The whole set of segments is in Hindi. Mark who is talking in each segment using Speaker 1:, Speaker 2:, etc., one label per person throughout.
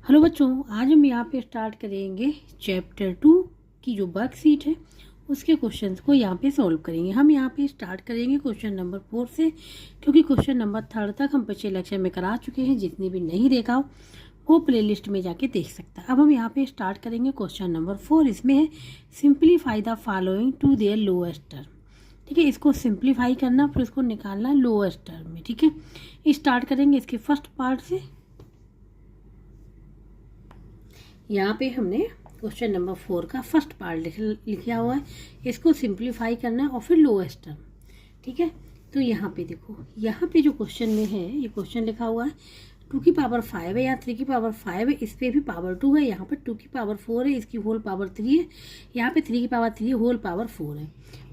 Speaker 1: हेलो बच्चों, आज हम यहाँ पे स्टार्ट करेंगे चैप्टर 2 की जो वर्कशीट है उसके क्वेश्चंस को यहाँ पे सॉल्व करेंगे। हम यहाँ पे स्टार्ट करेंगे क्वेश्चन नंबर 4 से, क्योंकि क्वेश्चन नंबर 3 तक हम पिछले लेक्चर में करा चुके हैं। जितने भी नहीं देखा हो वो प्लेलिस्ट में जाके देख सकता है। अब हम यहाँ पे स्टार्ट करेंगे क्वेश्चन नंबर 4। इसमें है simplify the following to their lowest term. ठीक है, इसको सिंप्लीफाई करना फिर उसको निकालना लोएस्ट टर्म में। ठीक है, स्टार्ट करेंगे इसके फर्स्ट पार्ट से। यहाँ पे हमने क्वेश्चन नंबर 4 का फर्स्ट पार्ट लिखा हुआ है, इसको सिंप्लीफाई करना है और फिर लोएस्ट टर्म। ठीक है, तो यहाँ पे देखो, यहाँ पे जो क्वेश्चन में है ये क्वेश्चन लिखा हुआ है 2 की पावर 5 है, यहाँ 3 की पावर 5 है, इस पर भी पावर 2 है, यहाँ पे 2 की पावर 4 है, इसकी होल पावर 3 है, यहाँ पे 3 की पावर 3 होल पावर 4 है।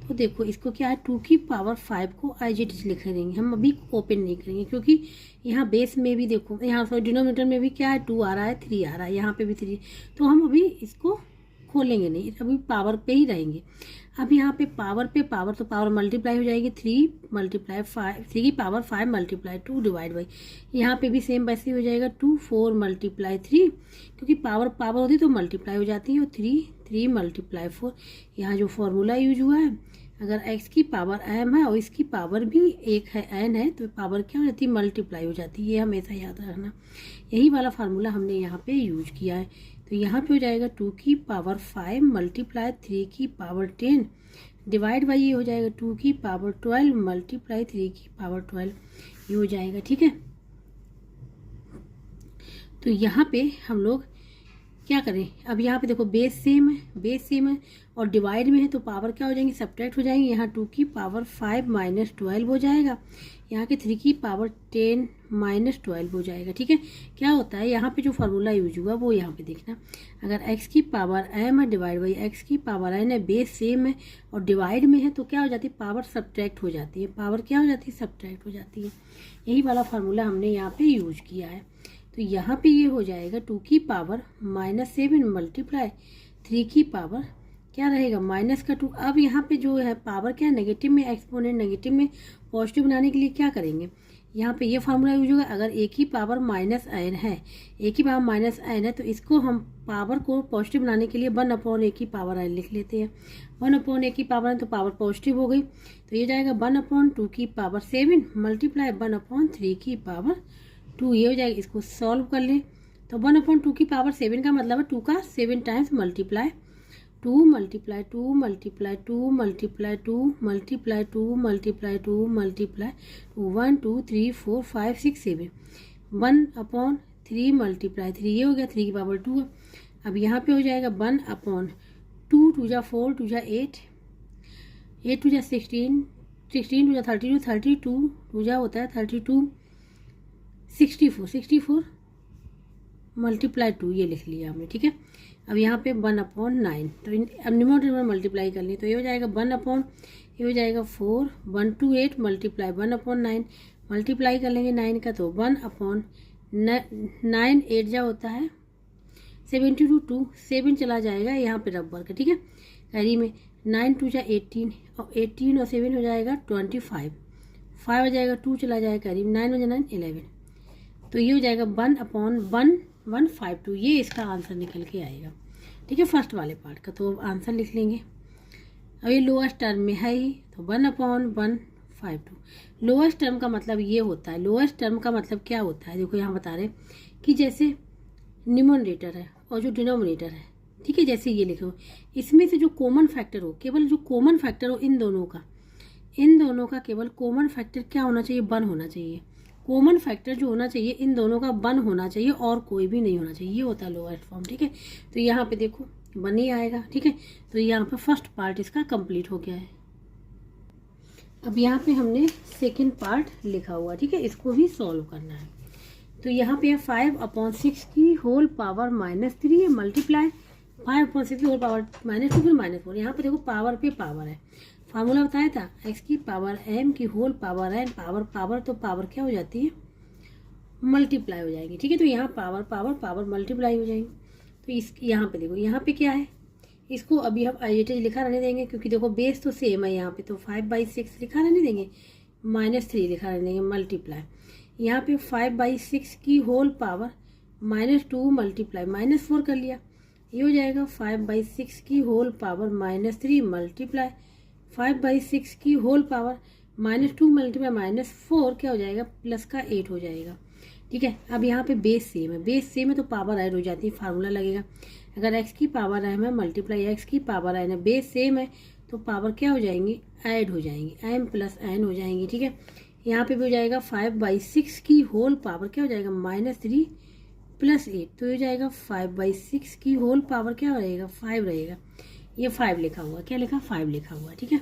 Speaker 1: तो देखो इसको क्या है, 2 की पावर 5 को IGT लिख देंगे। हम अभी ओपन नहीं करेंगे क्योंकि यहाँ बेस में भी देखो, यहाँ सॉरी डिनोमिनेटर में भी क्या है, 2 आ रहा है, 3 आ रहा है, यहाँ पे भी 3। तो हम अभी इसको खोलेंगे नहीं, अभी पावर पे ही रहेंगे। अब यहाँ पे पावर तो पावर मल्टीप्लाई हो जाएगी, 3 मल्टीप्लाई 5, 3 की पावर 5 मल्टीप्लाई 2 डिवाइड बाई, यहाँ पे भी सेम वैसे हो जाएगा 2 4 मल्टीप्लाई 3, क्योंकि पावर होती तो मल्टीप्लाई हो जाती है, और 3 मल्टीप्लाई 4। यहाँ जो फॉर्मूला यूज हुआ है, अगर x की पावर m है और इसकी पावर भी एक है n है, तो पावर क्या हो जाती है, मल्टीप्लाई हो जाती है। ये हमेशा याद रखना, यही वाला फार्मूला हमने यहाँ पे यूज किया है। तो यहाँ पे हो जाएगा 2 की पावर 5 मल्टीप्लाई 3 की पावर 10 डिवाइड बाई, ये हो जाएगा 2 की पावर 12 मल्टीप्लाई 3 की पावर 12, ये हो जाएगा। ठीक है, तो यहाँ पे हम लोग क्या करें, अब यहाँ पे देखो बेस सेम है और डिवाइड में है, तो पावर क्या हो जाएंगी, सब्ट्रैक्ट हो जाएंगे। यहाँ 2 की पावर 5 माइनस 12 हो जाएगा, यहाँ के 3 की पावर 10 माइनस 12 हो जाएगा। ठीक है, क्या होता है यहाँ पे जो फार्मूला यूज हुआ वो यहाँ पे देखना, अगर x की पावर m है डिवाइड बाई x की पावर n है, बेस सेम है और डिवाइड में है, तो क्या हो जाती है, पावर सब्ट्रैक्ट हो जाती है। पावर क्या हो जाती है, सब्ट्रैक्ट हो जाती है। यही वाला फार्मूला हमने यहाँ पे यूज किया है। तो यहाँ पे ये हो जाएगा 2 की पावर -7 मल्टीप्लाई 3 की पावर क्या रहेगा, माइनस का 2। अब यहाँ पे जो है पावर क्या है, नेगेटिव में, एक्सपोनेंट नेगेटिव में पॉजिटिव बनाने के लिए क्या करेंगे, यहाँ पे ये फार्मूला यूज होगा। अगर a की पावर -n है, a की पावर -n है, तो इसको हम पावर को पॉजिटिव बनाने के लिए 1/a की पावर n लिख लेते हैं। 1/a की पावर n, तो पावर पॉजिटिव हो गई, तो ये जाएगा 1/2 की पावर 7 मल्टीप्लाई 1/3 की पावर 2, ये हो जाएगा। इसको सॉल्व कर लें तो 1/2 की पावर 7 का मतलब है 2 का 7 times multiply 2 multiply 2 multiply 2 multiply 2 multiply 2 multiply 2 multiply 1 2 3 4 5 6 7 1/3 multiply 3, ये हो गया 3 की पावर 2 है। अब यहाँ पे हो जाएगा 1/2, 2 जा 4, 2 जा 8, 8 2 जा 16, 16 2 जा 32, 32 2 जा होता है 32, 64 मल्टीप्लाई 2, ये लिख लिया हमने। ठीक है, अब यहाँ पे 1/9, तो अब न्यूमरेटर में मल्टीप्लाई कर लें, तो ये हो जाएगा 1/, ये हो जाएगा 4 1 2 8 मल्टीप्लाई 1/9, मल्टीप्लाई कर लेंगे 9 का, तो 1/9 8 जा होता है 72, 2 7 चला जाएगा यहाँ पे रबर का। ठीक है, कैरी में 9 2 जा 18 और 18 और 7 हो जाएगा 25, 5 हो जाएगा, 2 चला जाएगा कैरी में, 9 हो जाए 9 11, तो ये हो जाएगा 1/1152, ये इसका आंसर निकल के आएगा। ठीक है, फर्स्ट वाले पार्ट का तो आंसर लिख लेंगे। अब ये लोएस्ट टर्म में है ही, तो 1/152। लोएस्ट टर्म का मतलब ये होता है, लोएस्ट टर्म का मतलब क्या होता है, देखो यहाँ बता रहे कि जैसे न्यूमरेटर है और जो डिनोमिनेटर है, ठीक है, जैसे ये लिखो, इसमें से जो कॉमन फैक्टर हो, केवल जो कॉमन फैक्टर हो इन दोनों का केवल कॉमन फैक्टर क्या होना चाहिए, 1 होना चाहिए। कॉमन फैक्टर जो होना चाहिए इन दोनों का 1 होना चाहिए और कोई भी नहीं होना चाहिए, ये होता है लोएस्ट फॉर्म। ठीक है, तो यहाँ पे देखो 1 ही आएगा। ठीक है, तो यहाँ पे फर्स्ट पार्ट इसका कंप्लीट हो गया है। अब यहाँ पे हमने सेकंड पार्ट लिखा हुआ, ठीक है, इसको भी सॉल्व करना है। तो यहाँ पे 5/6 की होल पावर -3 है मल्टीप्लाई 5/6 की होल पावर -2 फिर -4। यहाँ पे देखो पावर पे पावर है, फार्मूला बताया था x की पावर m की होल पावर n, पावर तो पावर क्या हो जाती है, मल्टीप्लाई हो जाएगी। ठीक है, तो यहाँ पावर मल्टीप्लाई हो जाएंगी। तो इस यहाँ पे देखो, यहाँ पे क्या है, इसको अभी हम IGT लिखा रहने देंगे, क्योंकि देखो बेस तो सेम है यहाँ पे, तो 5/6 लिखा रहने देंगे, -3 लिखा रहने देंगे मल्टीप्लाई, यहाँ पे 5/6 की होल पावर -2 मल्टीप्लाई -4 कर लिया, ये हो जाएगा 5/6 की होल पावर -3 मल्टीप्लाई 5/6 की होल पावर -2 मल्टीप्लाई -4 क्या हो जाएगा, प्लस का 8 हो जाएगा। ठीक है, अब यहाँ पे बेस सेम है, बेस सेम है तो पावर ऐड हो जाती है, फार्मूला लगेगा। अगर x की पावर m है मल्टीप्लाई x की पावर n है, बेस सेम है तो पावर क्या हो जाएंगी, ऐड हो जाएंगी, m प्लस n हो जाएंगी। ठीक है, यहाँ पे भी हो जाएगा 5/6 की होल पावर क्या हो जाएगा, -3 प्लस 8 तो हो जाएगा 5/6 की होल पावर क्या रहेगा, 5 रहेगा। ये 5 लिखा हुआ, क्या लिखा, 5 लिखा हुआ। ठीक है,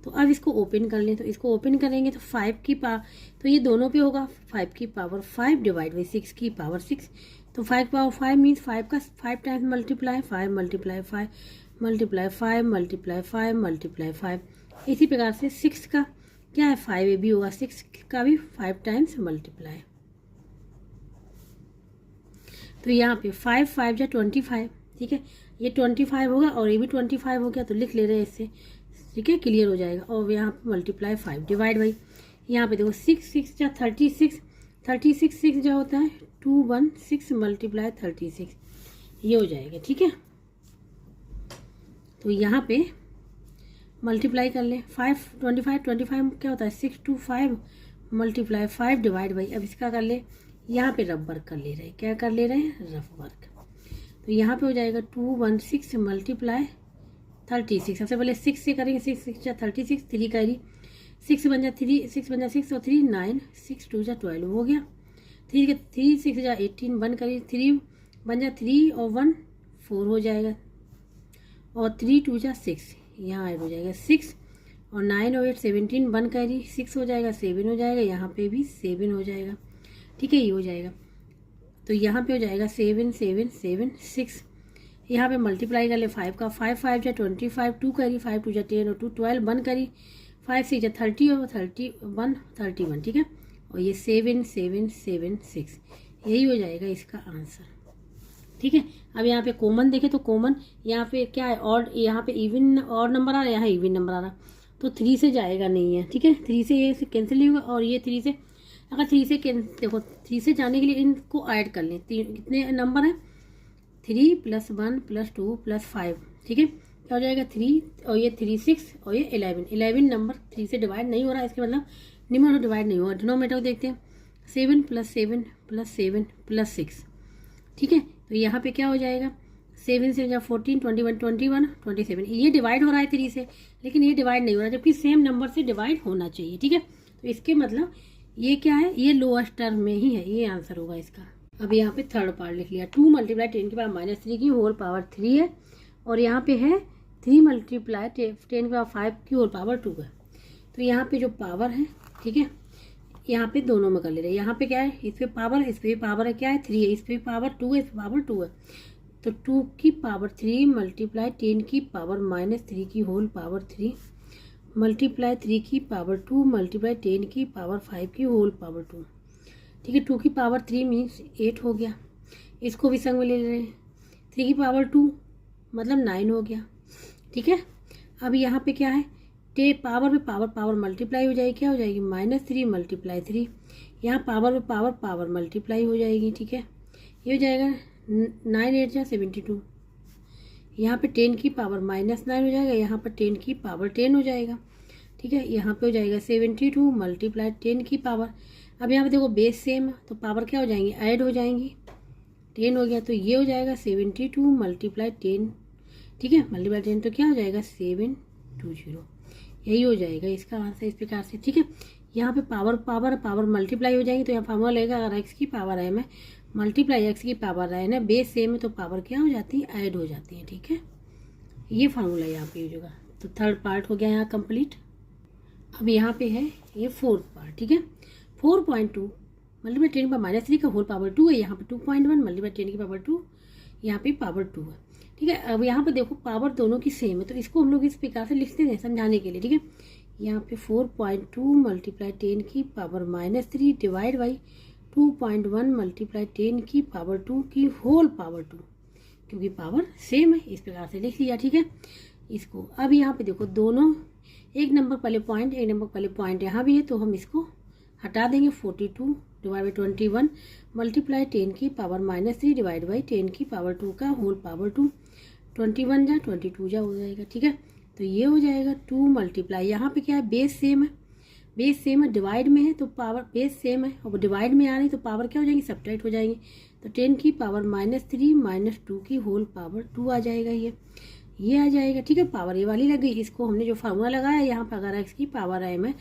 Speaker 1: तो अब इसको ओपन कर लें, तो इसको ओपन करेंगे तो 5 की पावर, तो ये दोनों पे होगा 5 की पावर 5 डिवाइड बाई 6 की पावर 6, तो 5 की पावर 5 मीन्स 5 का 5 times multiply 5 multiply 5 multiply 5 multiply 5 multiply 5। इसी प्रकार से 6 का क्या है, 5 ये भी होगा, 6 का भी 5 टाइम्स मल्टीप्लाई। तो यहाँ पे 5 5 जा 25। ठीक है, ये 25 होगा और ये भी 25 हो गया, तो लिख ले रहे हैं इससे। ठीक है, क्लियर हो जाएगा। और यहाँ पे मल्टीप्लाई 5 डिवाइड बाई, यहाँ पे देखो 6 6 जा 36 36 6 जो होता है 216 मल्टीप्लाई 36, ये हो जाएगा। ठीक है, तो यहाँ पे मल्टीप्लाई कर लें 5 25 क्या होता है 6 2 5 मल्टीप्लाई 5 डिवाइड बाई, अब इसका कर ले, यहाँ पे रफ वर्क कर ले रहे हैं, क्या कर ले रहे हैं, रफ वर्क। तो यहाँ पे हो जाएगा 216 मल्टीप्लाई 36, सबसे पहले 6 से करेंगे, 6 6 जा 36, 3 करी 6 बन जा 3 6 बन जा 6 और 3 9 6 2 जा 12 हो गया, 3 6 जा 18 1 करी 3 बन जा 3 और 1 4 हो जाएगा, और 3 2 जा 6 यहाँ ऐड हो जाएगा 6 और 9 और 8 17 1 करी 6 हो जाएगा 7 हो जाएगा, यहाँ पे भी 7 हो जाएगा। ठीक है, ये हो जाएगा, तो यहाँ पे हो जाएगा 7 7 7 6, यहाँ पे मल्टीप्लाई कर ले 5 का 5 5 जा 25 2 करी 5 2 जा 10 और 2 12 1 करी 5 6 जा 30 और 31 31। ठीक है, और ये 7 7 7 6, यही हो जाएगा इसका आंसर। ठीक है, अब यहाँ पे कॉमन देखें तो कॉमन यहाँ पे क्या है, और यहाँ पे इवन और नंबर आ रहा है, यहाँ इवन नंबर आ रहा, तो 3 से जाएगा नहीं है। ठीक है, 3 से ये कैंसिल नहीं होगा, और ये 3 से, अगर 3 से देखो 3 से जाने के लिए इनको ऐड कर लें, कितने नंबर है 3 + 1 + 2 + 5। ठीक है, क्या हो जाएगा 3 और ये 3 6 और ये 11 नंबर 3 से डिवाइड नहीं हो रहा है, इसके मतलब न्यूमरेटर डिवाइड नहीं होगा। डिनोमिनेटर को देखते हैं 7 + 7 + 7 + 6। ठीक है, तो यहाँ पे क्या हो जाएगा 7 से 14 21 21 27, ये डिवाइड हो रहा है 3 से, लेकिन ये डिवाइड नहीं हो रहा, जबकि सेम नंबर से डिवाइड होना चाहिए। ठीक है, तो इसके मतलब ये क्या है, ये लोअस्ट टर्म में ही है, ये आंसर होगा इसका। अब यहाँ पे थर्ड पार्ट लिख लिया, 2 मल्टीप्लाई 10 की पावर -3 की होल पावर 3 है, और यहाँ पे है 3 मल्टीप्लाई 10 की पावर 5 की होल पावर 2 है। तो यहाँ पे जो पावर है, ठीक है, यहाँ पे दोनों में कर ले रहे हैं। यहाँ पे क्या है, इस पे पावर, इस पे भी पावर है, क्या है 3 है, इस पे पावर 2 है, इस पे पावर 2 है, तो 2 की पावर 3 मल्टीप्लाई 10 की पावर -3 की होल पावर 3 मल्टीप्लाई 3 की पावर 2 मल्टीप्लाई 10 की पावर 5 की होल पावर 2। ठीक है, 2 की पावर 3 मीन्स 8 हो गया, इसको भी संग में ले रहे हैं, 3 की पावर 2 मतलब 9 हो गया। ठीक है, अब यहाँ पे क्या है, पावर पे पावर मल्टीप्लाई हो जाएगी, क्या हो जाएगी -3 मल्टीप्लाई 3, यहाँ पावर पे पावर मल्टीप्लाई हो जाएगी। ठीक है, ये हो जाएगा 9 8 जा 72, यहाँ पे 10 की पावर -9 हो जाएगा, यहाँ पर 10 की पावर 10 हो जाएगा। ठीक है, यहाँ पे हो जाएगा 72 मल्टीप्लाई 10 की पावर, अब यहाँ पे देखो बेस सेम है तो पावर क्या हो जाएंगी, ऐड हो जाएंगी, 10 हो गया, तो ये हो जाएगा 72 मल्टीप्लाई 10। ठीक है, मल्टीप्लाई 10 तो क्या हो जाएगा 720, यही हो जाएगा इसका आंसर इस प्रकार से। ठीक है, यहाँ पे पावर मल्टीप्लाई हो जाएंगी, तो यहाँ फार्मूला लगेगा, अगर x की पावर m है मल्टीप्लाई x की पावर n है, बेस सेम है तो पावर क्या हो जाती है, ऐड हो जाती है। ठीक है, ये फार्मूला यहाँ पे यूज होगा। तो थर्ड पार्ट हो गया यहाँ कंप्लीट। अब यहाँ पे है ये फोर्थ पार्ट। ठीक है, 4.2 मल्टीप्लाई 10 की पावर -3 का होल पावर 2 है, यहाँ पे 2.1 मल्टीप्लाई 10 की पावर 2, यहाँ पे पावर 2 है। ठीक है, अब यहाँ पे देखो पावर दोनों की सेम है, तो इसको हम लोग इस प्रकार से लिखते हैं समझाने के लिए। ठीक है, यहाँ पे 4.2 मल्टीप्लाई 10 की पावर -3 डिवाइड बाई 2.1 मल्टीप्लाई 10 की पावर 2 की होल पावर 2, क्योंकि पावर सेम है, इस प्रकार से लिख लिया। ठीक है, इसको अब यहाँ पे देखो दोनों एक नंबर पहले पॉइंट, एक नंबर पहले पॉइंट यहाँ भी है, तो हम इसको हटा देंगे 42 डिवाइड बाई 21 मल्टीप्लाई 10 की पावर -3 डिवाइड बाई 10 की पावर 2 का होल पावर 2। 21 जा 22 जा हो जाएगा। ठीक है, तो ये हो जाएगा 2 मल्टीप्लाई, यहाँ पे क्या है बेस सेम है, बेस सेम है, डिवाइड में है तो पावर बेस सेम है और डिवाइड में आ रही तो पावर क्या हो जाएंगी, सब्ट्रैक्ट हो जाएंगी। तो 10 की पावर -3 -2 की होल पावर 2 आ जाएगा, ये आ जाएगा। ठीक है, पावर ये वाली लग गई। इसको हमने जो फार्मूला लगाया यहाँ पर, अगर x की पावर m है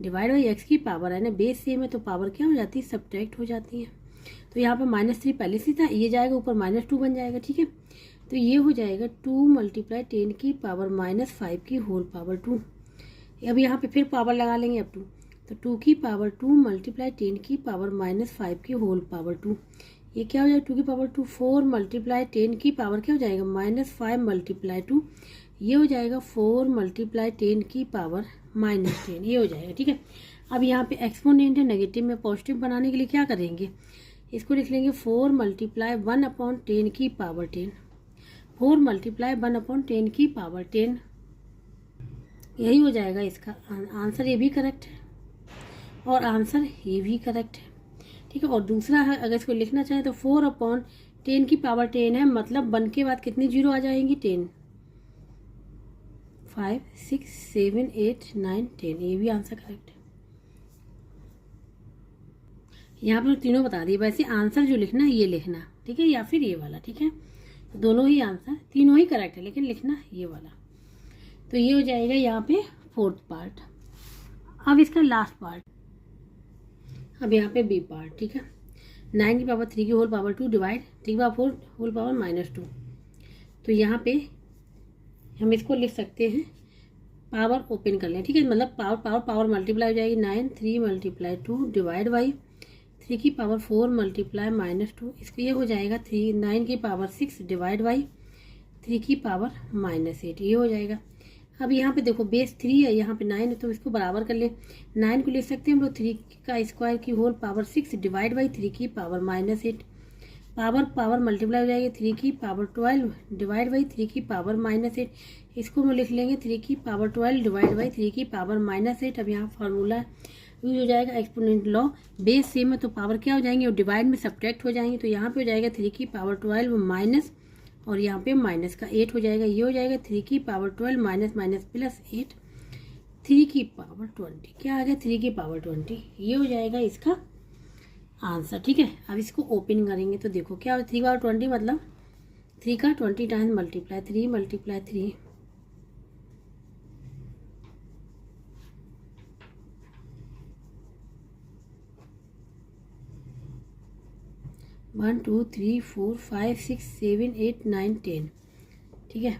Speaker 1: डिवाइड बाई x की पावर n है, बेस सेम है तो पावर क्या हो जाती है, सब्ट्रैक्ट हो जाती है। तो यहाँ पर -3 पहले से था, ये जाएगा ऊपर -2 बन जाएगा। ठीक है, तो ये हो जाएगा 2 मल्टीप्लाई 10 की पावर -5 की होल पावर 2। अब यहाँ पे फिर पावर लगा लेंगे अब 2, तो 2 की पावर 2 मल्टीप्लाई 10 की पावर -5 की होल पावर 2। ये क्या हो जाएगा 2 की पावर 2, 4 मल्टीप्लाई 10 की पावर क्या हो जाएगा -5 मल्टीप्लाई 2, ये हो जाएगा 4 मल्टीप्लाई 10 की पावर -10, ये हो जाएगा। ठीक है, अब यहाँ पे एक्सपोनेंट है, नेगेटिव में पॉजिटिव बनाने के लिए क्या करेंगे, इसको लिख लेंगे 4 मल्टीप्लाई 1/10 की पावर 10, 4 मल्टीप्लाई 1/10 की पावर 10, यही हो जाएगा इसका आंसर। ये भी करेक्ट है और आंसर ये भी करेक्ट है। ठीक है, और दूसरा है, अगर इसको लिखना चाहें तो 4/10 की पावर 10 है, मतलब 1 के बाद कितनी जीरो आ जाएंगी, 10, 5 6 7 8 9 10, ये भी आंसर करेक्ट है। यहाँ पर तीनों बता दिए, वैसे आंसर जो लिखना है ये लिखना, ठीक है, या फिर ये वाला। ठीक है, तो दोनों ही आंसर, तीनों ही करेक्ट है, लेकिन लिखना ये वाला। तो ये हो जाएगा यहाँ पे 4th पार्ट। अब इसका लास्ट पार्ट, अब यहाँ पे बी पार्ट। ठीक है, 9 की पावर 3 की होल पावर 2 डिवाइड 3 की पावर 4 होल पावर -2। तो यहाँ पे हम इसको लिख सकते हैं, पावर ओपन कर लें। ठीक है, मतलब पावर पावर पावर मल्टीप्लाई हो जाएगी, 9 3 मल्टीप्लाई 2 डिवाइड बाई 3 की पावर 4 मल्टीप्लाई -2, इसको ये हो जाएगा 9 की पावर 6 डिवाइड बाई 3 की पावर -8, ये हो जाएगा। अब यहाँ पे देखो बेस 3 है, यहाँ पे 9 है, तो इसको बराबर कर ले। 9 को लिख सकते हैं हम लोग 3 का स्क्वायर की होल पावर 6 डिवाइड बाई 3 की पावर -8, पावर पावर मल्टीप्लाई हो जाएगी 3 की पावर 12 डिवाइड बाई 3 की पावर -8, इसको हम लिख लेंगे 3 की पावर 12 डिवाइड बाई 3 की पावर -8। अब यहाँ फार्मूला यूज हो जाएगा एक्सपोनेंट लॉ, बेस सेम है तो पावर क्या हो जाएंगे और डिवाइड में सब्ट्रैक्ट हो जाएंगे। तो यहाँ पे हो जाएगा 3 की पावर 12 माइनस, और यहाँ पे माइनस का 8 हो जाएगा, ये हो जाएगा 3 की पावर 12 माइनस माइनस प्लस 8, 3 की पावर 20, क्या आ गया 3 की पावर 20, ये हो जाएगा इसका आंसर। ठीक है, अब इसको ओपन करेंगे तो देखो क्या हो, 3 पावर 20 मतलब 3 का 20 टाइम्स मल्टीप्लाई 3 मल्टीप्लाई 3, 1 2 3 4 5 6 7 8 9 10। ठीक है,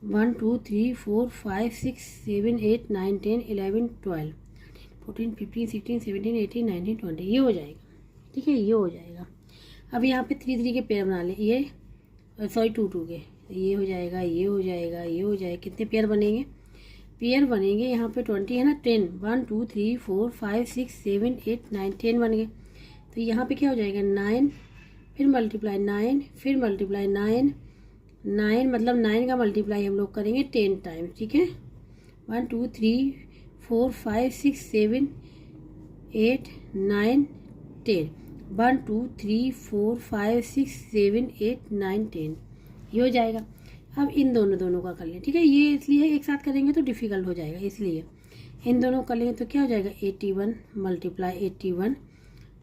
Speaker 1: वन 2 3 4 5 6 7 8 9 10 11 12 14 15 16 17 18 19 20, ये हो जाएगा। ठीक है, ये हो जाएगा। अब यहाँ पे 3 3 के पेयर बना लें, ये सॉरी 2 2 के, ये हो जाएगा, ये हो जाएगा, ये हो जाएगा। कितने पेयर बनेंगे, पेयर बनेंगे यहाँ पे 20 है ना, 10 1 2 3 4 5 6 7 8 9 10 बन गए। तो यहाँ पे क्या हो जाएगा 9, फिर मल्टीप्लाई 9, फिर मल्टीप्लाई 9 9, मतलब 9 का मल्टीप्लाई हम लोग करेंगे 10 टाइम्स। ठीक है, 1 2 3 4 5 6 7 8 9 10, 1 2 3 4 5 6 7 8 9 10, ये हो जाएगा। अब इन दोनों का कर लें। ठीक है, ये इसलिए एक साथ करेंगे तो डिफ़िकल्ट हो जाएगा, इसलिए इन दोनों कर लेंगे तो क्या हो जाएगा 81 मल्टीप्लाई 81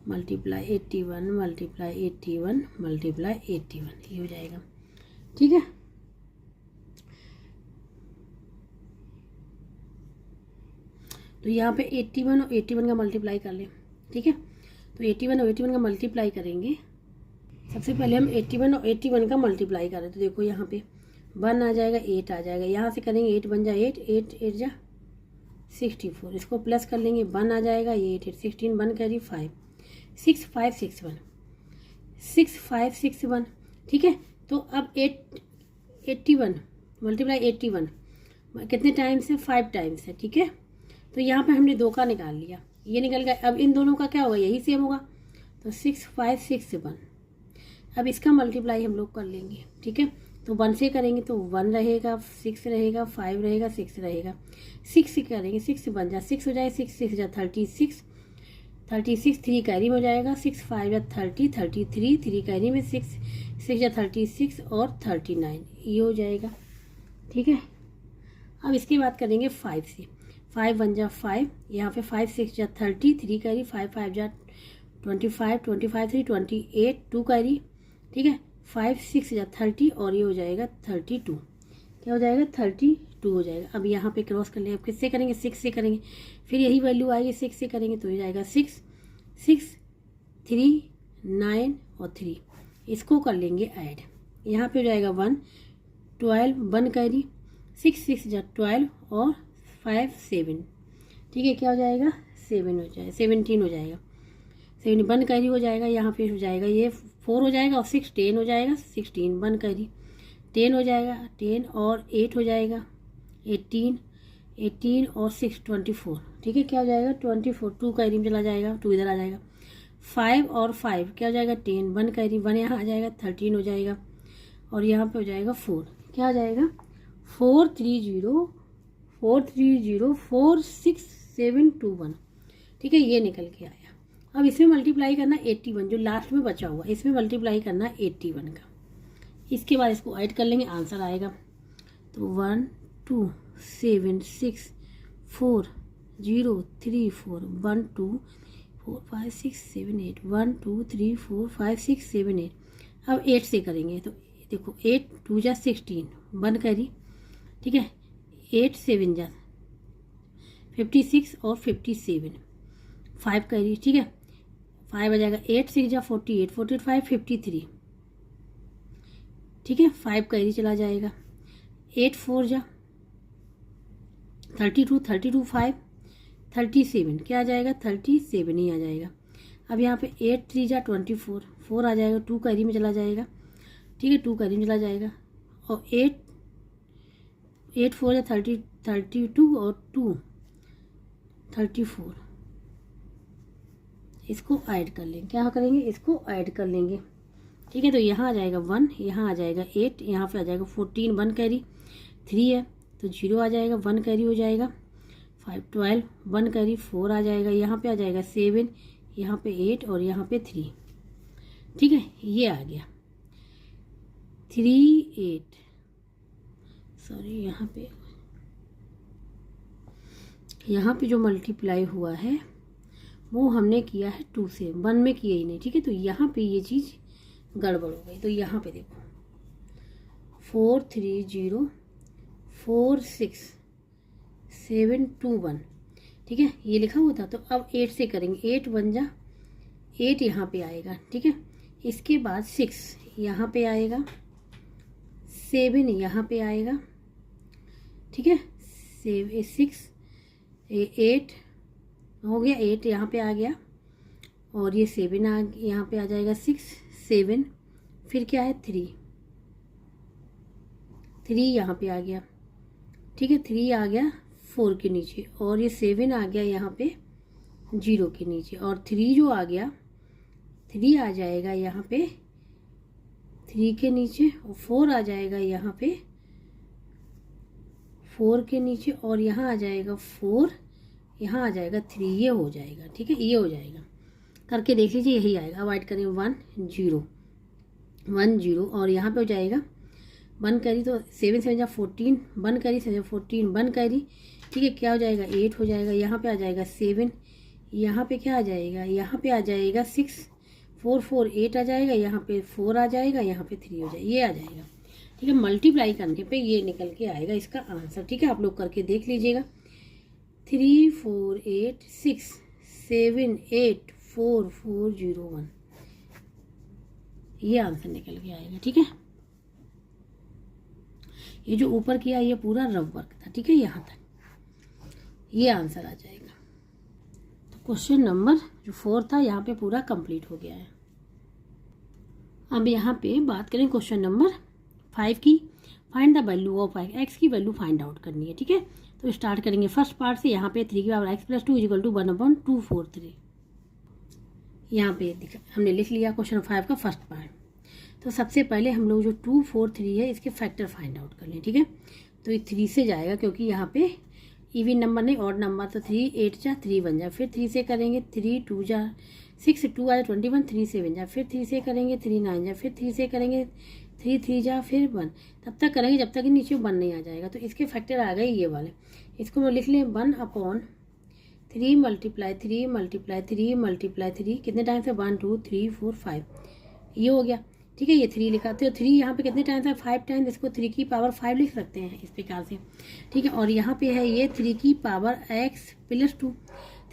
Speaker 1: मल्टीप्लाई 81 मल्टीप्लाई 81 मल्टीप्लाई 81, ये हो जाएगा। ठीक है, तो यहाँ पे 81 और 81 का मल्टीप्लाई कर लें। ठीक है, तो 81 और 81 का मल्टीप्लाई करेंगे। सबसे पहले हम 81 और 81 का मल्टीप्लाई करें तो देखो यहाँ पे 1 आ जाएगा, 8 आ जाएगा, यहाँ से करेंगे 8 बन जाए 8 8 8 जा 64, इसको प्लस कर लेंगे 1 आ जाएगा, ये 8 8 16 1 कैरी 5 6 5 6 1 6 5 6 1। ठीक है, तो अब 81 मल्टीप्लाई 81 कितने टाइम्स है, 5 टाइम्स है। ठीक है, तो यहाँ पे हमने 2 का निकाल लिया, ये निकल गया। अब इन दोनों का क्या होगा, यही सेम होगा, तो 6 5 6 1। अब इसका मल्टीप्लाई हम लोग कर लेंगे, ठीक है। तो 1 से करेंगे तो 1 रहेगा, 6 रहेगा, 5 रहेगा, 6 रहेगा। 6 से करेंगे, 6 से बन जा 6 हो जाए, 6 6 जा 36, 36 3 कैरी में हो जाएगा, 6 5 जा 30, 33 3 कैरी में, 6 6 जा 36 और 39 ये हो जाएगा, ठीक है। अब इसकी बात करेंगे 5 से। 5 1 जा 5, यहाँ पे 5 6 जा 30, 3 कैरी, 5 5 जा 25, 25 3 28 2 कैरी, ठीक है। 5 6 जा 30 और ये हो जाएगा 32, क्या हो जाएगा 32 हो जाएगा। अब यहाँ पे क्रॉस कर लेंगे, अब किससे करेंगे 6 से करेंगे, फिर यही वैल्यू आएगी 6 से करेंगे तो ये जाएगा 6 6 3 9 और 3, इसको कर लेंगे ऐड। यहाँ पे हो जाएगा 1 12 1 कैरी, 6 6 जा 12 और 5 7, ठीक है, क्या हो जाएगा 7 हो जाएगा, 17 हो जाएगा, 7 1 कैरी हो जाएगा। यहाँ पे हो जाएगा ये 4 हो जाएगा और 6 10 हो जाएगा, 16 1 कैरी 10 हो जाएगा, 10 और 8 हो जाएगा 18, 18 और 6 24, ठीक है, क्या हो जाएगा 24, 2 कैरी में चला जाएगा, 2 इधर आ जाएगा, 5 और 5 क्या हो जाएगा 10, 1 कैरी 1 यहाँ आ जाएगा, 13 हो जाएगा और यहाँ पे हो जाएगा 4, क्या हो जाएगा 430 4 6 7 2 1, ठीक है, ये निकल के आया। अब इसमें मल्टीप्लाई करना 81, जो लास्ट में बचा हुआ इसमें मल्टीप्लाई करना 81 का। इसके बाद इसको ऐड कर लेंगे, आंसर आएगा। तो 1 2 7 6 4 0 3 4 1 2 4 5 6 7 8 1 2 3 4 5 6 7 8। अब 8 से करेंगे तो देखो 8 2 जा 16 1 कैरी, ठीक है, 8 7 जा 56 और 57 5 कैरी, ठीक है, 5 आ जाएगा, 8 6 जा 48 45 53, ठीक है, 5 कैरी चला जाएगा, 8 4 जा 32 32 5 37, क्या आ जाएगा 37 ही आ जाएगा। अब यहाँ पे 8 3 जा 24 4 आ जाएगा, 2 कैरी में चला जाएगा, ठीक है, 2 कैरी में चला जाएगा और 8 4 जा 32 और 2 34, इसको ऐड कर लेंगे, क्या करेंगे इसको ऐड कर लेंगे, ठीक है। तो यहाँ आ जाएगा 1, यहाँ आ जाएगा 8, यहाँ पे आ जाएगा 14 1 कैरी 3 है तो 0 आ जाएगा, 1 कैरी हो जाएगा, 5 12 1 कैरी 4 आ जाएगा, यहाँ पे आ जाएगा 7, यहाँ पे 8 और यहाँ पे 3, ठीक है, ये आ गया 3 8, सॉरी यहाँ पे जो मल्टीप्लाई हुआ है वो हमने किया है 2 से, 1 में किया ही नहीं, ठीक है। तो यहाँ पे ये चीज़ गड़बड़ हो गई। तो यहाँ पे देखो 430 4 6 7 2 1, ठीक है, ये लिखा हुआ था। तो अब 8 से करेंगे, 8 1 जा 8 यहाँ पे आएगा, ठीक है, इसके बाद 6 यहाँ पे आएगा, 7 यहाँ पे आएगा, ठीक है, 6 8 हो गया, 8 यहाँ पे आ गया और ये 7 यहाँ पे आ जाएगा, 6 7 फिर क्या है 3 यहाँ पे आ गया, ठीक है, 3 आ गया 4 के नीचे और ये 7 आ गया यहाँ पे 0 के नीचे और 3 जो आ गया 3 आ जाएगा यहाँ पे 3 के नीचे और 4 आ जाएगा यहाँ पे 4 के नीचे और यहाँ आ जाएगा 4, यहाँ आ जाएगा 3, ये हो जाएगा, ठीक है, ये हो जाएगा, करके देख लीजिए, यही आएगा। अब ऐड करेंगे 1 0 1 0 और यहाँ पे हो जाएगा 1 कैरी, तो 7 7 जा 14 1 कैरी 7 14 1 कैरी, ठीक है, क्या हो जाएगा 8 हो जाएगा, यहाँ पे आ जाएगा 7, यहाँ पे क्या आ जाएगा, यहाँ पे आ जाएगा 6 4 4 8 आ जाएगा, यहाँ पे 4 आ जाएगा, यहाँ पे 3 हो जाएगा, ये आ जाएगा, ठीक है। मल्टीप्लाई करने पे ये निकल के आएगा इसका आंसर, ठीक है, आप लोग करके देख लीजिएगा। 3 4 8 6 7 8 4 4 0 1, ये आंसर निकल के आएगा, ठीक है। ये जो ऊपर किया ये पूरा रफ वर्क था, ठीक है, यहाँ तक ये आंसर आ जाएगा। तो क्वेश्चन नंबर जो 4 था यहाँ पे पूरा कंप्लीट हो गया है। अब यहाँ पे बात करें क्वेश्चन नंबर 5 की। Find the value of x की वैल्यू फाइंड आउट करनी है, ठीक है। तो स्टार्ट करेंगे फर्स्ट पार्ट से। यहाँ पे 3 की power x plus 2 equal to 1/243, यहाँ पे हमने लिख लिया क्वेश्चन 5 का फर्स्ट पार्ट। तो सबसे पहले हम लोग जो 2 4 3 है इसके फैक्टर फाइंड आउट कर लें, ठीक है। तो ये 3 से जाएगा क्योंकि यहाँ पे इवन नंबर नहीं ऑड नंबर, तो 3 8 जा 3 बन जा, फिर 3 से करेंगे 3 2 जा 6 2 आ 21 3 से बन जा, फिर 3 से करेंगे 3 9 जा, फिर 3 से करेंगे 3 3 जा, फिर 1, तब तक करेंगे जब तक नीचे 1 नहीं आ जाएगा। तो इसके फैक्टर आ गए ये वाले, इसको हम लिख लें 1/3 मल्टीप्लाई 3 मल्टीप्लाई 3 मल्टीप्लाई 3, कितने टाइम्स है 1 2 3 4 5, ये हो गया, ठीक है। ये 3 लिखा, तो 3 यहाँ पे कितने टाइम्स है 5 टाइम्स, इसको 3 की पावर 5 लिख सकते हैं इस प्रकार से, ठीक है। और यहाँ पे है ये 3 की पावर x प्लस 2,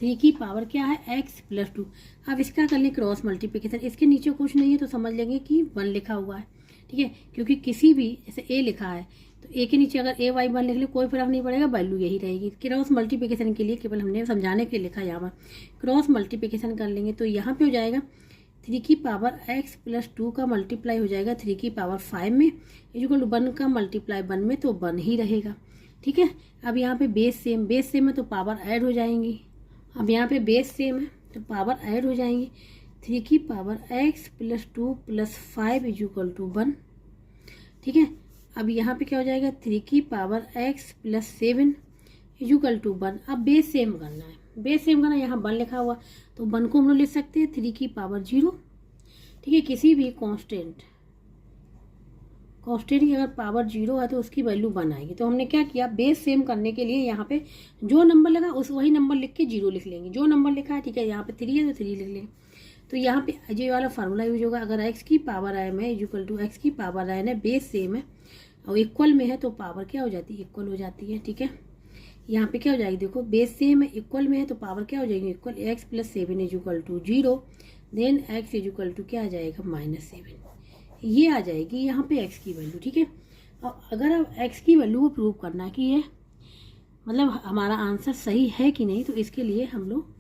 Speaker 1: 3 की पावर क्या है x प्लस 2। अब इसका कर लें क्रॉस मल्टीप्लिकेशन, इसके नीचे कुछ नहीं है तो समझ लेंगे कि 1 लिखा हुआ है, ठीक है। क्योंकि किसी भी जैसे a लिखा है तो a के नीचे अगर a y 1 लिख ले कोई फर्क नहीं पड़ेगा, वैल्यू यही रहेगी। क्रॉस मल्टीप्लिकेशन के लिए केवल हमने समझाने के लिए लिखा, यहाँ पर क्रॉस मल्टीप्लिकेशन कर लेंगे तो यहाँ पे हो जाएगा 3 की पावर x प्लस 2 का मल्टीप्लाई हो जाएगा 3 की पावर 5 में, इक्वल टू 1 का मल्टीप्लाई 1 में, तो 1 ही रहेगा, ठीक है। अब यहाँ पे बेस सेम है तो पावर ऐड हो जाएंगी। अब यहाँ पे बेस सेम है तो पावर ऐड हो जाएंगी, 3 की power x plus 2 plus 5 equal to 1, ठीक है। अब यहाँ पे क्या हो जाएगा 3 की power x plus 7 equal to 1। अब बेस सेम करना है, बेस सेम करना, यहाँ 1 लिखा हुआ तो 1 को हम लोग लिख सकते हैं 3 की पावर 0, ठीक है। किसी भी कांस्टेंट की अगर पावर 0 है तो उसकी वैल्यू 1 आएगी। तो हमने क्या किया, बेस सेम करने के लिए यहाँ पे जो नंबर लगा उस वही नंबर लिख के 0 लिख लेंगे, जो नंबर लिखा है, ठीक है। यहाँ पे 3 है तो 3 लिख लेंगे। तो यहाँ पे ये वाला फार्मूला यूज होगा, अगर x की पावर m है इक्वल टू x की पावर n है, बेस सेम है और इक्वल में है तो पावर क्या हो जाती है, इक्वल हो जाती है, ठीक है। यहाँ पे क्या हो जाएगी, देखो बेस सेम है इक्वल में है तो पावर क्या हो जाएगी, equal, x plus 7 equal to 0, then x equal to क्या आ जाएगा -7, ये आ जाएगी यहाँ पे x की वैल्यू, ठीक है। और अगर अब x की वैल्यू को प्रूव करना है कि ये मतलब हमारा आंसर सही है कि नहीं, तो इसके लिए हम लोग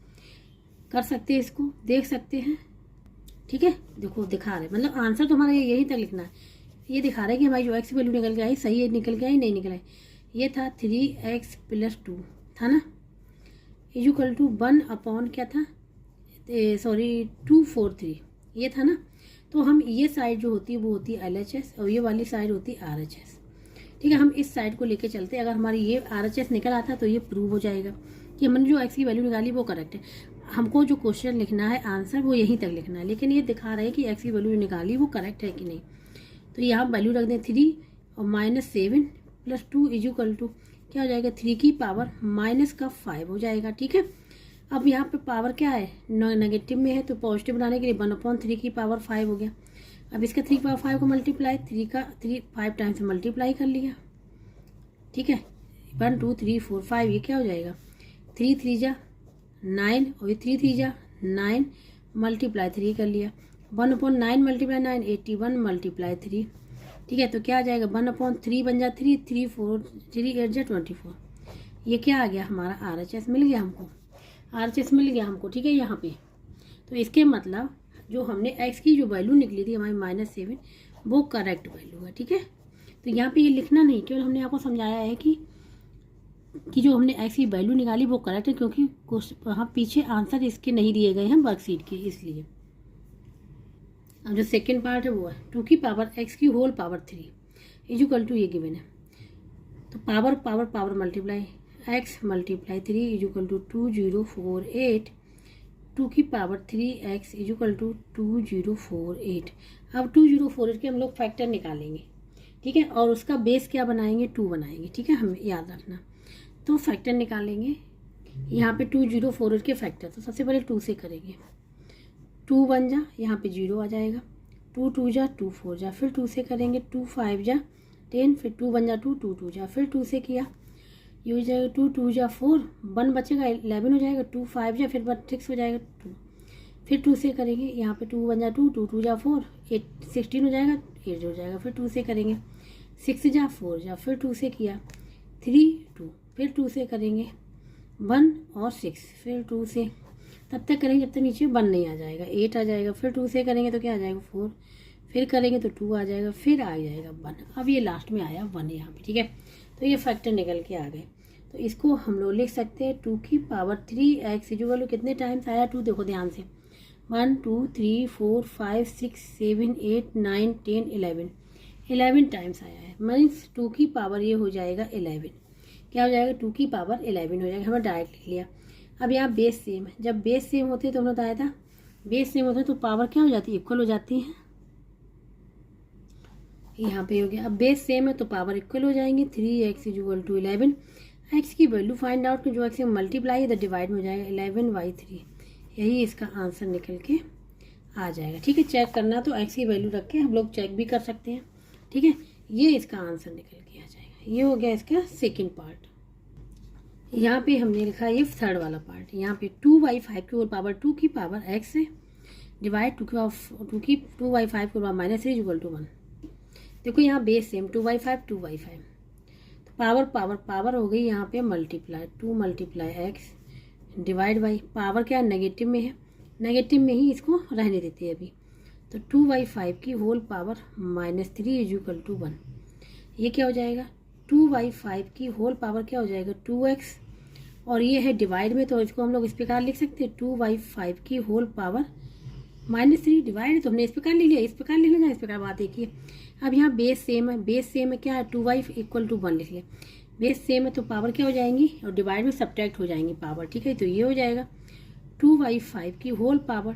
Speaker 1: कर सकते हैं, इसको देख सकते हैं, ठीक है। देखो दिखा रहे, मतलब आंसर तो हमारा यहीं तक लिखना है, ये दिखा रहा है कि हमारी जो x वैल्यू निकल के आई सही है, निकल के आई नहीं निकल आई। ये था 3x प्लस 2 था ना, इक्वल टू 1 अपॉन क्या था, सॉरी 243 ये था ना। तो हम ये साइड जो होती है वो होती है LHS और ये वाली साइड होती है RHS, ठीक है। हम इस साइड को लेके चलते हैं, अगर हमारी ये RHS निकल आता तो ये प्रूव हो जाएगा कि हमने जो x की वैल्यू निकाली वो करेक्ट है। हमको जो क्वेश्चन लिखना है आंसर वो यहीं तक लिखना है, लेकिन ये दिखा रहे हैं कि x की वैल्यू निकाली वो करेक्ट है कि नहीं। तो यहाँ वैल्यू रख दें 3 और -7 प्लस 2 इक्वल टू क्या हो जाएगा, 3 की पावर -5 हो जाएगा, ठीक है। अब यहाँ पे पावर क्या है, नेगेटिव में है तो पॉजिटिव बनाने के लिए 1/3 की पावर 5 हो गया। अब इसका 3 की पावर 5 को मल्टीप्लाई 5 टाइम्स मल्टीप्लाई कर लिया, ठीक है। 1 2 3 4 5 ये क्या हो जाएगा, 3 3 जा 9 और ये 3 3 जा 9 मल्टीप्लाई 3 कर लिया, 1/9 मल्टीप्लाई 9 81 मल्टीप्लाई 3, ठीक है। तो क्या आ जाएगा 1/3 बन जा 3 3 4 3 8 जा 24, ये क्या आ गया हमारा RHS मिल गया हमको, RHS मिल गया हमको, ठीक है। यहाँ पे तो इसके मतलब जो हमने x की जो वैल्यू निकली थी हमारी -7 वो करेक्ट वैल्यू है, ठीक है। तो यहाँ पे ये लिखना नहीं, केवल हमने आपको समझाया है कि जो हमने x की वैल्यू निकाली वो करेक्ट है, क्योंकि वहाँ पीछे आंसर इसके नहीं दिए गए हैं वर्कशीट के, इसलिए। अब जो सेकेंड पार्ट है वो है 2 की पावर x की होल पावर 3 इक्वल टू ये गिवन है, तो power multiply x multiply 3 equal to 2048, 2 की पावर 3x इक्वल टू 2048। अब 2048 के हम लोग फैक्टर निकालेंगे, ठीक है, और उसका बेस क्या बनाएंगे, 2 बनाएंगे, ठीक है, हमें याद रखना। तो फैक्टर निकालेंगे यहाँ पे 2048 के फैक्टर, तो सबसे पहले 2 से करेंगे, 2 1 जा यहाँ पे 0 आ जाएगा, 2 2 जा 2 4 जा, फिर 2 से करेंगे 2 5 जा 10, फिर 2 1 जा 2 2 2 जा, फिर 2 से किया ये हो जाएगा 2 2 जा 4 1 बचेगा 11 हो जाएगा, 2 5 जा फिर 6 हो जाएगा 2, फिर 2 से करेंगे यहाँ पे 2 1 जा 2 2 2 जा 4 8 16 हो जाएगा 8 हो जाएगा, फिर 2 से करेंगे 6 जा 4 जा, फिर 2 से किया 3 2, फिर 2 से करेंगे 1 और 6, फिर 2 से तब तक करेंगे जब तक नीचे 1 नहीं आ जाएगा, 8 आ जाएगा, फिर 2 से करेंगे तो क्या आ जाएगा 4, फिर करेंगे तो 2 आ जाएगा, फिर आ जाएगा 1। अब ये लास्ट में आया 1 यहाँ पे, ठीक है। तो ये फैक्टर निकल के आ गए, तो इसको हम लोग लिख सकते हैं 2 की पावर 3x इक्वल टू कितने टाइम्स आया 2, देखो ध्यान से 1 2 3 4 5 6 7 8 9 10 11 11 टाइम्स आया है, मीन्स 2 की पावर ये हो जाएगा 11। क्या हो जाएगा? 2 की पावर 11 हो जाएगा। हमने डायरेक्ट लिख लिया। अब यहाँ बेस सेम है, जब बेस सेम होते हैं तो हमने बताया था बेस सेम होते हैं तो पावर क्या हो जाती है? इक्वल हो जाती है। यहाँ पे हो गया। अब बेस सेम है तो पावर इक्वल हो जाएंगे। 3x equal to 11। एक्स की वैल्यू फाइंड आउट, जो एक्स मल्टीप्लाई है तो डिवाइड में हो जाएगा 11/3। यही इसका आंसर निकल के आ जाएगा। ठीक है, चेक करना तो एक्स की वैल्यू रख के हम लोग चेक भी कर सकते हैं। ठीक है, ये इसका आंसर निकल के आ जाएगा। ये हो गया इसका सेकेंड पार्ट। यहाँ पे हमने लिखा ये थर्ड वाला पार्ट। यहाँ पे 2/5 की होल पावर 2 की पावर एक्स है डिवाइड 2 की 2/5 की पावर -3 इक्वल टू 1। देखो यहाँ बेस सेम 2/5 2/5 तो पावर पावर पावर हो गई यहाँ पे multiply 2 × x divide by power क्या नेगेटिव में है, नेगेटिव में ही इसको रहने देते हैं अभी। तो 2/5 की होल पावर -3 इक्वल टू 1। ये क्या हो जाएगा? 2/5 की होल पावर क्या हो जाएगा? 2x, और ये है डिवाइड में तो इसको हम लोग इस प्रकार लिख सकते हैं 2/5 की होल पावर -3 डिवाइड, तो हमने इस प्रकार लिख लिया। इस प्रकार लिख लेना, इस प्रकार बात एक ही है। अब यहाँ बेस सेम है, बेस सेम है क्या है? 2y इक्वल टू 1 लिख लिया। बेस सेम है तो पावर क्या हो जाएंगी? और डिवाइड में सब्ट्रैक्ट हो जाएंगी पावर। ठीक है, तो ये हो जाएगा 2/5 की होल पावर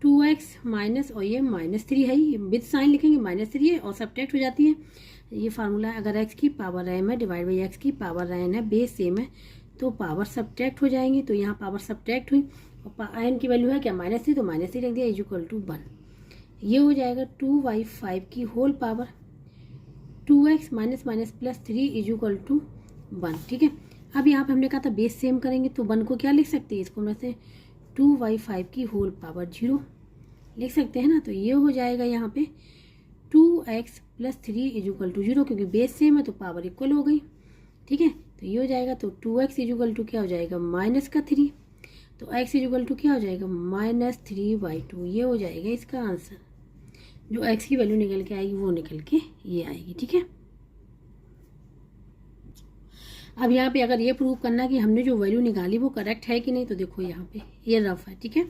Speaker 1: 2x माइनस, और ये -3 है, ये विद साइन लिखेंगे -3 है और सब्ट्रैक्ट हो जाती है। ये फार्मूला है, अगर x की पावर m है डिवाइड बाई x की पावर n है, बेस सेम है तो पावर सब्ट्रैक्ट हो जाएंगी। तो यहाँ पावर सब्ट्रैक्ट हुई और n की वैल्यू है क्या? -3, तो -3 रख दिया इक्वल टू 1। ये हो जाएगा 2/5 की whole power 2x minus minus plus 3 equal to 1। ठीक है, अब यहाँ पे हमने कहा था बेस सेम करेंगे तो 1 को क्या लिख सकते हैं? इसको में से 2/5 की होल पावर 0 लिख सकते हैं ना। तो ये हो जाएगा यहाँ पे 2x प्लस 3 इक्वल टू 0, क्योंकि बेस सेम है तो पावर इक्वल हो गई। ठीक है, तो ये हो जाएगा तो 2x इक्वल टू क्या हो जाएगा? -3, तो x इक्वल टू क्या हो जाएगा? -3/2। ये हो जाएगा इसका आंसर। जो x की वैल्यू निकल के आएगी वो निकल के ये आएगी। ठीक है, अब यहाँ पे अगर ये प्रूव करना कि हमने जो वैल्यू निकाली वो करेक्ट है कि नहीं, तो देखो यहाँ पे ये रफ है। ठीक है,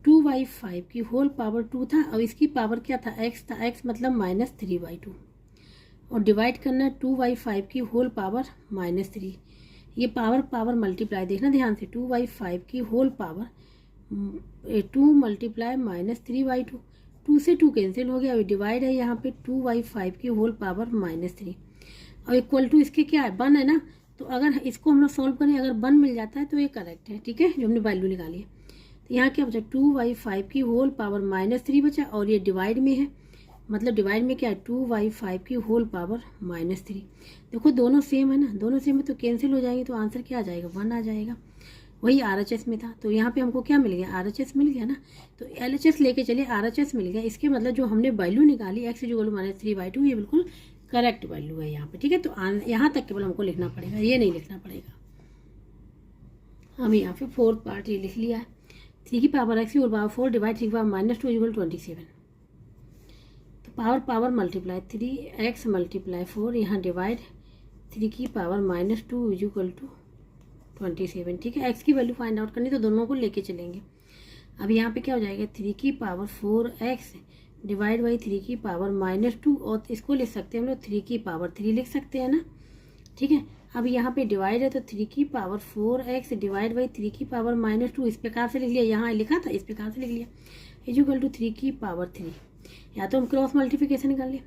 Speaker 1: 2/5 की होल पावर 2 था और इसकी पावर क्या था? x था, x मतलब -3/2, और डिवाइड करना 2/5 की होल पावर -3। ये पावर पावर मल्टीप्लाई देखना ध्यान से, 2/5 की होल पावर 2 मल्टीप्लाई -3/2, 2 से 2 कैंसिल हो गया। अभी डिवाइड है यहाँ पे 2/5 की होल पावर -3 और इक्वल टू इसके क्या है? 1 है ना। तो अगर इसको हम लोग सॉल्व करें, अगर 1 मिल जाता है तो ये करेक्ट है। ठीक है, जो हमने वैल्यू निकाली है। तो यहाँ क्या बचा? 2/5 की होल पावर -3 बचा, और ये डिवाइड में है, मतलब डिवाइड में क्या है? 2/5 की होल पावर -3। देखो दोनों सेम है ना, दोनों सेम है तो कैंसिल हो जाएंगे, तो आंसर क्या आ जाएगा? 1 आ जाएगा। वही RHS में था, तो यहाँ पे हमको क्या मिल गया? RHS मिल गया ना। तो LHS लेके चलिए, RHS मिल गया। इसके मतलब जो हमने वैल्यू निकाली x इक्वल -3/2, ये बिल्कुल करेक्ट वैल्यू है यहाँ पे। ठीक है, तो यहाँ तक केवल हमको लिखना पड़ेगा, ये नहीं लिखना पड़ेगा। हम यहाँ पे फोर्थ पार्ट ये लिख लिया है। 3 की पावर x की होल पावर 4 डिवाइड 3 की पावर -2 इक्वल 27। तो power power multiply 3x multiply 4, यहाँ डिवाइड 3 की पावर -2 इक्वल टू 27। ठीक है, x की वैल्यू फाइंड आउट करनी तो दोनों को लेके चलेंगे। अब यहाँ पे क्या हो जाएगा? 3 की पावर 4x डिवाइड बाई 3 की पावर -2, और इसको लिख सकते हैं हम लोग 3 की पावर 3 लिख सकते हैं ना। ठीक है, अब यहाँ पे डिवाइड है तो 3 की पावर 4x डिवाइड बाई 3 की पावर -2 इस प्रकार से लिख लिया, यहाँ लिखा था इस प्रकार से लिख लिया इक्वल टू 3 की पावर 3। या तो हम क्रॉस मल्टीप्लिकेशन कर ले,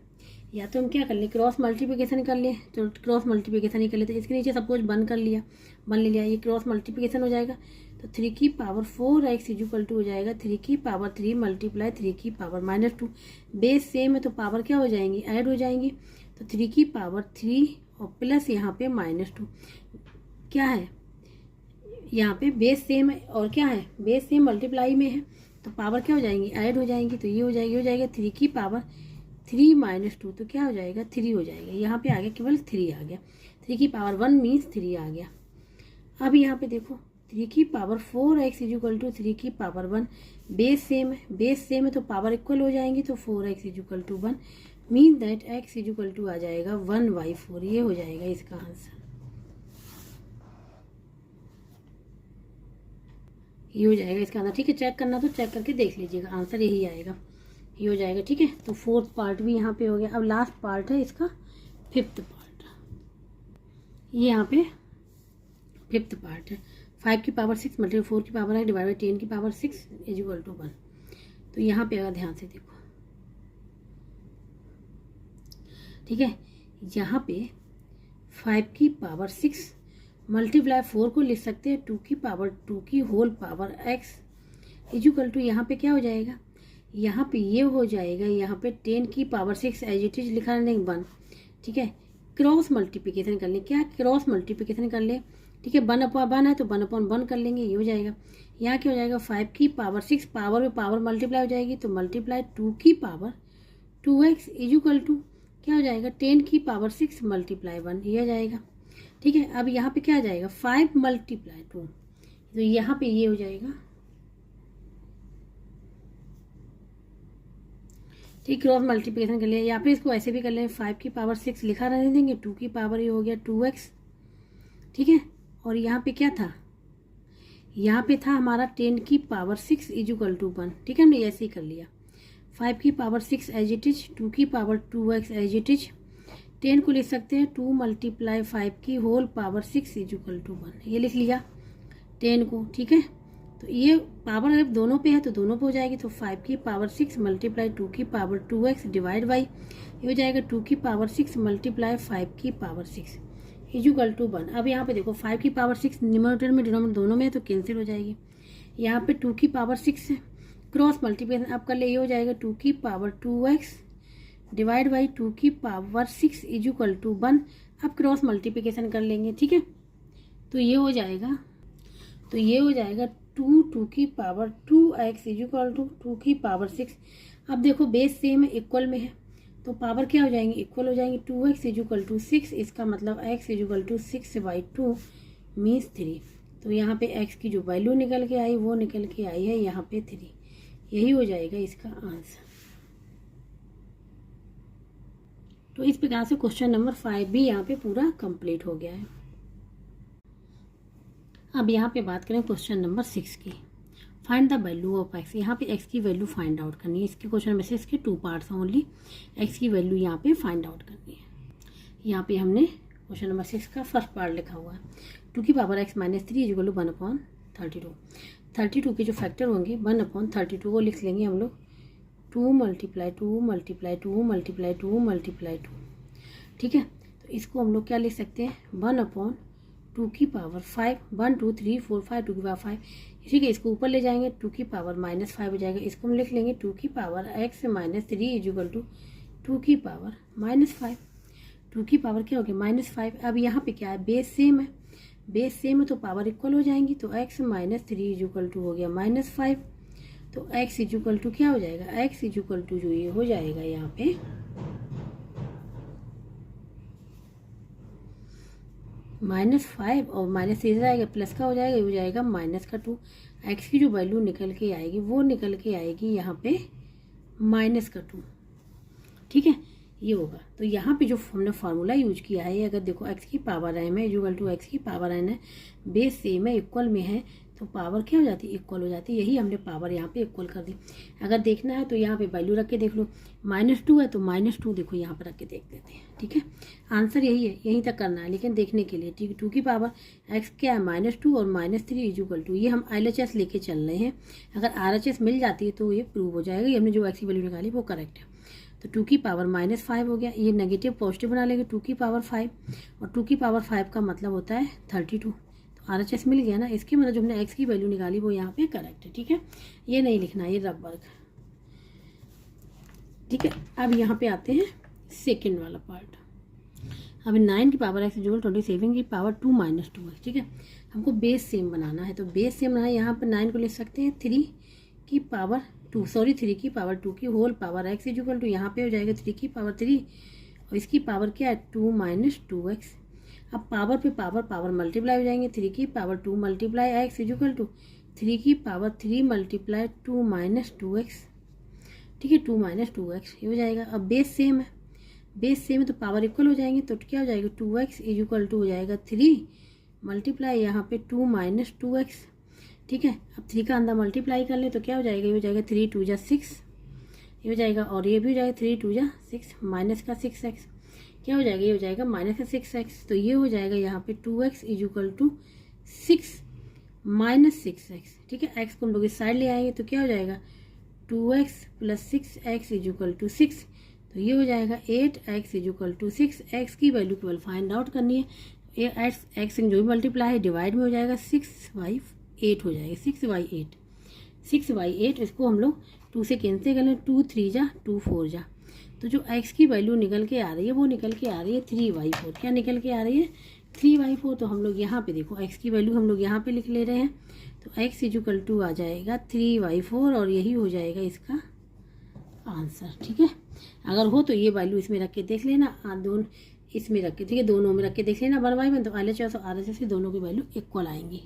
Speaker 1: या तो हम क्या कर ले? क्रॉस मल्टीप्लिकेशन कर ले, तो क्रॉस मल्टीप्लिकेशन ही कर लेते। इसके नीचे सब कुछ बंद कर लिया, बन ले लिया, ये क्रॉस मल्टीप्लिकेशन हो जाएगा। तो 3 की पावर 4x इक्वल टू हो जाएगा 3 की पावर 3 मल्टीप्लाई 3 की पावर -2। बेस सेम है तो पावर क्या हो जाएंगी? ऐड हो जाएंगी। तो 3 की पावर 3 और प्लस यहाँ पे -2 क्या है? यहाँ पे बेस सेम है और क्या है? बेस सेम मल्टीप्लाई में है तो पावर क्या हो जाएंगी? ऐड हो जाएंगी। तो ये हो जाएगा 3 की पावर 3 -2, तो क्या हो जाएगा? 3 हो जाएगा। यहाँ पे आ गया केवल 3 आ गया। 3 की पावर 1 मीन्स 3 आ गया। अब यहाँ पे देखो 3 की पावर 4x इक्वल टू 3 की पावर 1, बेस सेम है, बेस सेम है तो पावर इक्वल हो जाएंगी। तो 4x equal to 1 mean that x equal to आ जाएगा 1/4। ये हो जाएगा इसका आंसर। ये हो जाएगा इसका आंसर। ठीक है, चेक करना तो चेक करके देख लीजिएगा, आंसर यही आएगा, ये हो जाएगा। ठीक है, तो फोर्थ पार्ट भी यहाँ पे हो गया। अब लास्ट पार्ट है इसका फिफ्थ पार्ट, ये यहाँ पे फिफ्थ पार्ट है। 5 की पावर 6 मल्टीप्लाई 4 की पावर है डिवाइड बाई 10 की पावर 6 इज इक्वल टू 1। तो यहाँ पे अगर ध्यान से देखो, ठीक है, यहाँ पे 5 की पावर 6 मल्टीप्लाई 4 को लिख सकते हैं 2 की पावर 2 की whole power x is equal to, यहाँ पे क्या हो जाएगा, यहाँ पे ये हो जाएगा, यहाँ पे 10 की पावर 6 एज इट इज लिखा नहीं 1। ठीक है, क्रॉस मल्टीप्लिकेशन कर लें, क्या क्रॉस मल्टीप्लिकेशन कर ले। ठीक है, 1 अपॉन 1 है तो 1 अपॉन 1 कर लेंगे, ये हो जाएगा। यहाँ क्या हो जाएगा, 5 की पावर 6 पावर में पावर मल्टीप्लाई हो जाएगी तो मल्टीप्लाई 2 की power 2x is equal to क्या हो जाएगा, 10 की पावर 6 मल्टीप्लाई 1, ये हो जाएगा। ठीक है, अब यहाँ पे क्या आ जाएगा, 5 मल्टीप्लाई 2, तो यहाँ पे ये हो जाएगा। ठीक, क्रॉस मल्टीप्लिकेशन कर लिया, या फिर इसको ऐसे भी कर लें, 5 की पावर 6 लिखा रहने देंगे, 2 की पावर ये हो गया 2x। ठीक है, और यहाँ पे क्या था, यहाँ पे था हमारा 10 की पावर 6 इज इक्वल टू 1। ठीक है, हमने ऐसे ही कर लिया, 5 की पावर 6 एज इट इज, 2 की power 2x as it is, 10 को लिख सकते हैं 2 मल्टीप्लाई 5 की whole power 6 is equal to 1, ये लिख लिया 10 को। ठीक है, तो ये पावर अगर दोनों पे है तो दोनों पे हो जाएगी, तो 5 की पावर 6 मल्टीप्लाई 2 की पावर 2x डिवाइड बाई ये हो जाएगा 2 की पावर 6 मल्टीप्लाई 5 की पावर 6 इज इक्वल टू 1। अब यहाँ पे देखो 5 की पावर 6 न्यूमरेटर में डिनोमिनेटर दोनों में है तो कैंसिल हो जाएगी। यहाँ पे 2 की पावर 6 है, क्रॉस मल्टीप्लिकेशन अब कर ले, ये हो जाएगा 2 की पावर 2x डिवाइड बाई 2 की पावर 6 इज इक्वल टू 1। अब क्रॉस मल्टीप्लिकेशन कर लेंगे। ठीक है, तो ये हो जाएगा 2 की power 2x is equal to 2 की पावर 6। अब देखो बेस सेम है, इक्वल में है, तो पावर क्या हो जाएंगे, इक्वल हो जाएंगे। 2x इज इक्वल टू 6, इसका मतलब x is equal to 6/2 means 3। तो यहाँ पे x की जो वैल्यू निकल के आई वो निकल के आई है यहाँ पे 3, यही हो जाएगा इसका आंसर। तो इस प्रकार से क्वेश्चन नंबर 5 भी यहाँ पे पूरा कंप्लीट हो गया है। अब यहाँ पे बात करें क्वेश्चन नंबर 6 की, find the value of x। यहाँ पे x की वैल्यू फाइंड आउट करनी है। इसके क्वेश्चन में से इसके 2 पार्ट्स हैं ओनली, x की वैल्यू यहाँ पे फाइंड आउट करनी है। यहाँ पे हमने क्वेश्चन नंबर 6 का फर्स्ट पार्ट लिखा हुआ है, 2 की power x minus 3 is equal to 1/32। 32 के जो फैक्टर होंगे 1/32 को लिख लेंगे हम लोग 2 मल्टीप्लाई 2 मल्टीप्लाई 2 मल्टीप्लाई 2 मल्टीप्लाई 2। ठीक है, तो इसको हम लोग क्या लिख सकते हैं, 1/2 की पावर 5, 1 2 3 4 5 2 की पावर 5। ठीक है, इसको ऊपर ले जाएंगे 2 की पावर -5 हो जाएगा, इसको हम लिख लेंगे 2 की power x minus 3 is equal to 2 की पावर -5। 2 की पावर क्या हो गया -5। अब यहाँ पे क्या है, बेस सेम है, बेस सेम है तो पावर इक्वल हो जाएंगी, तो x minus 3 is equal to हो गया -5। तो x इज इक्वल टू क्या हो जाएगा, x इज इक्वल टू जो ये हो जाएगा यहाँ पे -5 और -3 आएगा, प्लस का हो जाएगा, ये हो जाएगा -2। x की जो वैल्यू निकल के आएगी वो निकल के आएगी यहाँ पे -2। ठीक है, ये होगा। तो यहाँ पे जो हमने फार्मूला यूज किया है, अगर देखो x की पावर m है इक्वल टू x की पावर n है, बेस सेम है, इक्वल में है, तो पावर क्या हो जाती है, इक्वल हो जाती है। यही हमने पावर यहाँ पे इक्वल कर दी। अगर देखना है तो यहाँ पे वैल्यू रख के देख लो, -2 है तो -2 देखो यहाँ पे रख के देख लेते हैं। ठीक है, आंसर यही है, यहीं तक करना है लेकिन देखने के लिए। ठीक है, 2 की पावर x क्या है -2 और -3 इज इक्वल टू, ये हम LHS लेके चल रहे हैं। अगर RHS मिल जाती है तो ये प्रूव हो जाएगा, ये हमने जो x की वैल्यू निकाली वो करेक्ट है। तो 2 की पावर -5 हो गया, ये नेगेटिव पॉजिटिव बना लेंगे 2 की पावर 5, और 2 की पावर 5 का मतलब होता है 32। तो RHS मिल गया ना, इसके मतलब जो हमने x की वैल्यू निकाली वो यहाँ पे करेक्ट है। ठीक है, ये नहीं लिखना, ये रब वर्क। ठीक है, अब यहाँ पे आते हैं सेकेंड वाला पार्ट। अब 9 की पावर x जो 27 की पावर 2 - 2x। ठीक है, हमको बेस सेम बनाना है, तो बेस सेम बनाना है। यहाँ पर 9 को लिख सकते हैं 3 की पावर 2 की whole power x is equal to, यहाँ पे हो जाएगा 3 की पावर 3 और इसकी पावर क्या है 2 - 2x। अब पावर पे पावर मल्टीप्लाई हो जाएंगे, 3 की power 2 multiply x is equal to 3 की पावर 3 मल्टीप्लाई 2 - 2x। ठीक है, 2 - 2x ये हो जाएगा। अब बेस सेम है, बेस सेम है तो पावर इक्वल हो जाएंगे, तो क्या हो जाएगा 2x इज इक्वल टू हो जाएगा 3 मल्टीप्लाई यहाँ पे 2 - 2x। ठीक है। अब 3 का अंदर मल्टीप्लाई कर ले तो क्या हो जाएगा, ये हो जाएगा 3 2 जा 6, ये हो जाएगा, और ये भी हो जाएगा 3 2 जा 6 माइनस का 6x, क्या हो जाएगा, ये हो जाएगा माइनस का 6x, तो ये हो जाएगा यहाँ पे 2x is equal to 6 minus 6x, ठीक है। x को हम लोग इस साइड ले आएंगे तो क्या हो जाएगा 2x plus 6x is equal to 6, तो ये हो जाएगा 8x is equal to 6। x की वैल्यू केवल फाइंड आउट करनी है, ये x जो भी मल्टीप्लाई है डिवाइड में हो जाएगा 6/8 हो जाएगा, 6/8, 6/8। इसको हम लोग 2 से कैंसिल कर लें, 2 3 जा 2 4 जा, तो जो x की वैल्यू निकल के आ रही है वो निकल के आ रही है 3/4। क्या निकल के आ रही है 3/4। तो हम लोग यहाँ पे देखो x की वैल्यू हम लोग यहाँ पे लिख ले रहे हैं, तो x इज इक्वल टू आ जाएगा 3/4 और यही हो जाएगा इसका आंसर, ठीक है। अगर हो तो ये वैल्यू इसमें रख के देख लेना, दोनों इसमें रख के, ठीक है, दोनों में रख के देख लेना 1/1, तो LHS और RHS से दोनों की वैल्यू इक्वल आएंगी।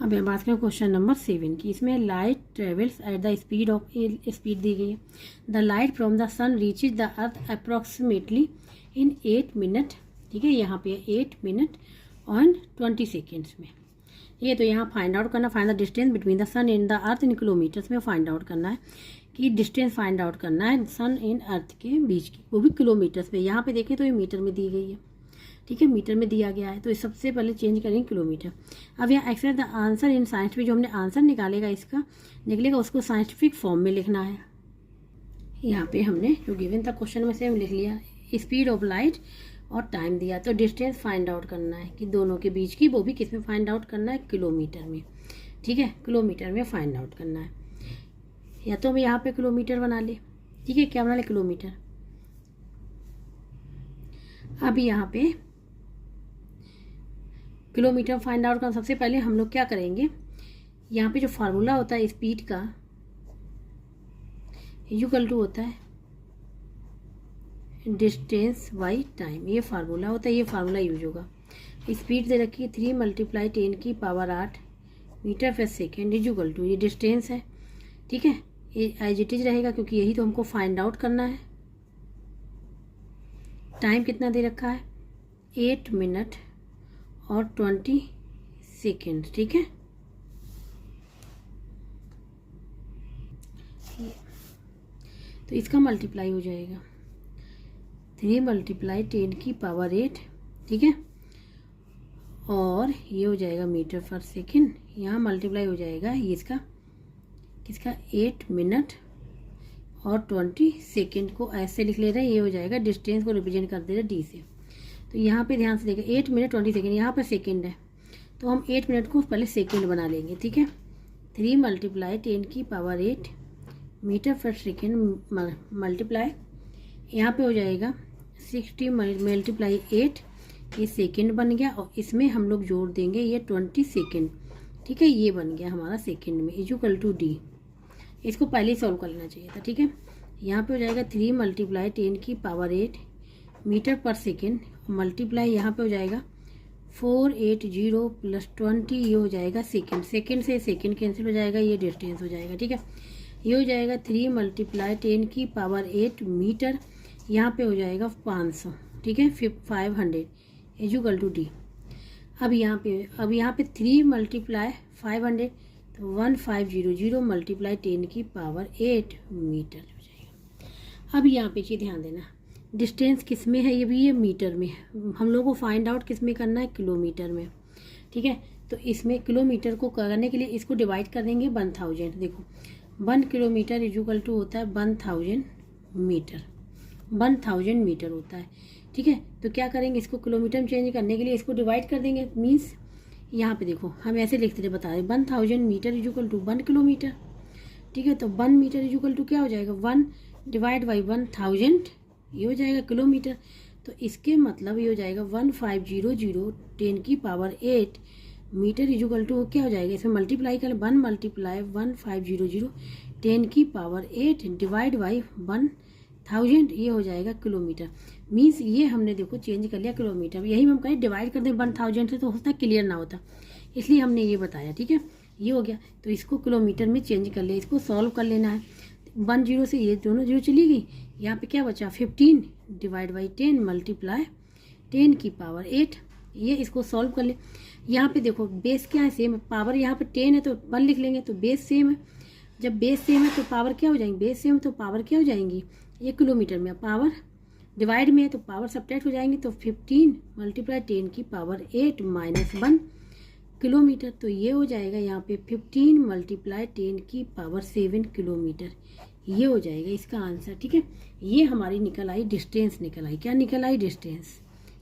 Speaker 1: अब हम बात करें क्वेश्चन नंबर 7 की। इसमें light travels at the speed of, speed दी गई है, the light from the sun reaches the earth approximately in 8 minute, ठीक है, यहाँ पे 8 मिनट एंड 20 सेकेंड्स में, ठीक है। तो यहाँ फाइंड आउट करना, find the distance between the sun and the earth in kilometres में फाइंड आउट करना है, कि डिस्टेंस फाइंड आउट करना है सन एंड अर्थ के बीच की, वो भी किलोमीटर्स में। यहाँ पे देखें तो ये मीटर में दी गई है, ठीक है, मीटर में दिया गया है, तो इस सबसे पहले चेंज करेंगे किलोमीटर। अब यहाँ express the answer in scientific, जो हमने आंसर निकालेगा इसका निकलेगा उसको साइंटिफिक फॉर्म में लिखना है। यहाँ पे हमने जो गिवन था क्वेश्चन में से हम लिख लिया, स्पीड ऑफ लाइट और टाइम दिया, तो डिस्टेंस फाइंड आउट करना है कि दोनों के बीच की, वो भी किस में फाइंड आउट करना है, किलोमीटर में, ठीक है, किलोमीटर में फाइंड आउट करना है। या तो हम यहाँ पे किलोमीटर बना ले, ठीक है, क्या बना ले, किलोमीटर। अब यहाँ पे किलोमीटर फाइंड आउट करना, सबसे पहले हम लोग क्या करेंगे, यहाँ पे जो फार्मूला होता है स्पीड का, इक्वल टू होता है डिस्टेंस बाई टाइम, ये फार्मूला होता है, ये फार्मूला यूज होगा। स्पीड दे रखी है 3 × 10⁸ metre per second equal to, ये डिस्टेंस है, ठीक है, ये एज इट इज रहेगा क्योंकि यही तो हमको फाइंड आउट करना है। टाइम कितना दे रखा है 8 मिनट और 20 सेकेंड, ठीक है। तो इसका मल्टीप्लाई हो जाएगा 3 × 10⁸, ठीक है, और ये हो जाएगा मीटर पर सेकेंड, यहाँ मल्टीप्लाई हो जाएगा ये इसका किसका 8 मिनट और 20 सेकेंड को ऐसे लिख ले रहे हैं, ये हो जाएगा डिस्टेंस को रिप्रेजेंट कर दे रहे डी से। तो यहाँ पे ध्यान से देखिए 8 मिनट 20 सेकेंड, यहाँ पर सेकेंड है तो हम 8 मिनट को पहले सेकेंड बना लेंगे, ठीक है। 3 × 10⁸ मीटर पर सेकेंड मल्टीप्लाई, यहाँ पे हो जाएगा 60 × 8, ये सेकेंड बन गया, और इसमें हम लोग जोड़ देंगे ये 20 सेकेंड, ठीक है, ये बन गया हमारा सेकेंड में इक्वल टू डी। इसको पहले ही सॉल्व कर लेना चाहिए था, ठीक है। यहाँ पे हो जाएगा 3 × 10⁸ मीटर पर सेकेंड मल्टीप्लाई, यहाँ पे हो जाएगा 480 + 20, ये हो जाएगा सेकेंड, सेकेंड से सेकेंड कैंसिल हो जाएगा, ये डिस्टेंस हो जाएगा, ठीक है। ये हो जाएगा 3 × 10⁸ मीटर, यहाँ पे हो जाएगा 500, ठीक है, 500 इक्वल टू डी। अब यहाँ पे 3 × 500 तो 1500 × 10⁸ मीटर हो जाएगा। अब यहाँ पे चीज़ ध्यान देना, डिस्टेंस किस में है, ये भी ये मीटर में है, हम लोग को फाइंड आउट किस में करना है, किलोमीटर में, ठीक है। तो इसमें किलोमीटर को करने के लिए इसको डिवाइड कर देंगे 1000, देखो 1 किलोमीटर इक्वल टू होता है 1000 मीटर, 1000 मीटर होता है, ठीक है। तो क्या करेंगे, इसको किलोमीटर में चेंज करने के लिए इसको डिवाइड कर देंगे, मीन्स यहाँ पे देखो हम ऐसे लिखते थे, बता रहे 1000 मीटर इक्वल टू 1 किलोमीटर, ठीक है। तो 1 मीटर इक्वल टू क्या हो जाएगा 1 डिवाइड बाई 1000, ये हो जाएगा किलोमीटर। तो इसके मतलब ये हो जाएगा 1500 10⁸ मीटर इक्वल टू क्या हो जाएगा, इसमें मल्टीप्लाई करें 1 × 1500 10⁸ डिवाइड बाई 1000, ये हो जाएगा किलोमीटर। मीन्स ये हमने देखो चेंज कर लिया किलोमीटर, यही हम कहीं डिवाइड कर दें 1000 से तो होता क्लियर ना होता, इसलिए हमने ये बताया, ठीक है, ये हो गया। तो इसको किलोमीटर में चेंज कर लिया, इसको सॉल्व कर लेना है। 10 से ये दोनों 0 चली गई, यहाँ पे क्या बचा 15 डिवाइड बाई 10 मल्टीप्लाई 10⁸, ये इसको सॉल्व कर ले। यहाँ पे देखो बेस क्या है, सेम है, पावर यहाँ पे 10 है तो 1 लिख लेंगे, तो बेस सेम है। जब बेस सेम है तो पावर क्या हो जाएंगी, बेस सेम है तो पावर क्या हो जाएंगी, ये किलोमीटर में, पावर डिवाइड में है तो पावर सब्ट्रैक्ट हो जाएंगी, तो 15 × 10 की पावर 8 - 1 किलोमीटर। तो ये हो जाएगा यहाँ पे 15 × 10 की पावर 7 किलोमीटर, ये हो जाएगा इसका आंसर। ठीक है, ये हमारी निकल आई डिस्टेंस, निकल आई, क्या निकल आई, डिस्टेंस,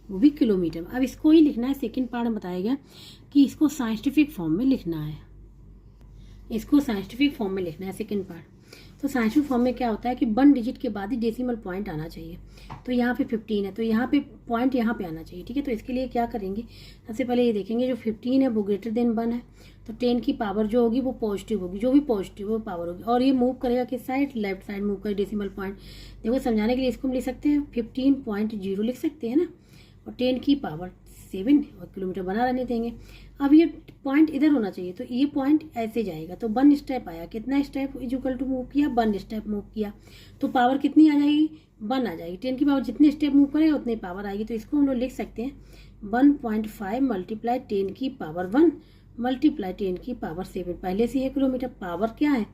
Speaker 1: वो भी किलोमीटर में। अब इसको ही लिखना है, सेकंड पार्ट में बताया गया कि इसको साइंटिफिक फॉर्म में लिखना है, इसको साइंटिफिक फॉर्म में लिखना है सेकंड पार्ट। तो साइंटिफिक फॉर्म में क्या होता है कि 1 डिजिट के बाद ही डेसिमल पॉइंट आना चाहिए। तो यहाँ पे 15 है तो यहाँ पे पॉइंट यहाँ पे आना चाहिए। ठीक है, तो इसके लिए क्या करेंगे, सबसे पहले ये देखेंगे जो 15 है वो ग्रेटर देन 1 है, तो 10 की पावर जो होगी वो पॉजिटिव होगी, जो भी पॉजिटिव वो पावर होगी, और ये मूव करेगा किस साइड, लेफ्ट साइड मूव करेगा डेसिमल पॉइंट। देखो समझाने के लिए इसको हम लिख सकते हैं 15.0 लिख सकते हैं ना, और 10 की पावर 7 और किलोमीटर बना रहने देंगे। अब ये पॉइंट इधर होना चाहिए, तो ये पॉइंट ऐसे जाएगा, तो 1 स्टेप आया, कितना स्टेप इक्वल टू मूव किया, 1 स्टेप मूव किया, तो पावर कितनी आ जाएगी, 1 आ जाएगी। 10 की पावर जितने स्टेप मूव करेगा उतनी पावर आएगी, तो इसको हम लोग लिख सकते हैं 1.5 × 10 की पावर 1 × 10 की पावर 7। पहले से ये किलोमीटर, पावर क्या है,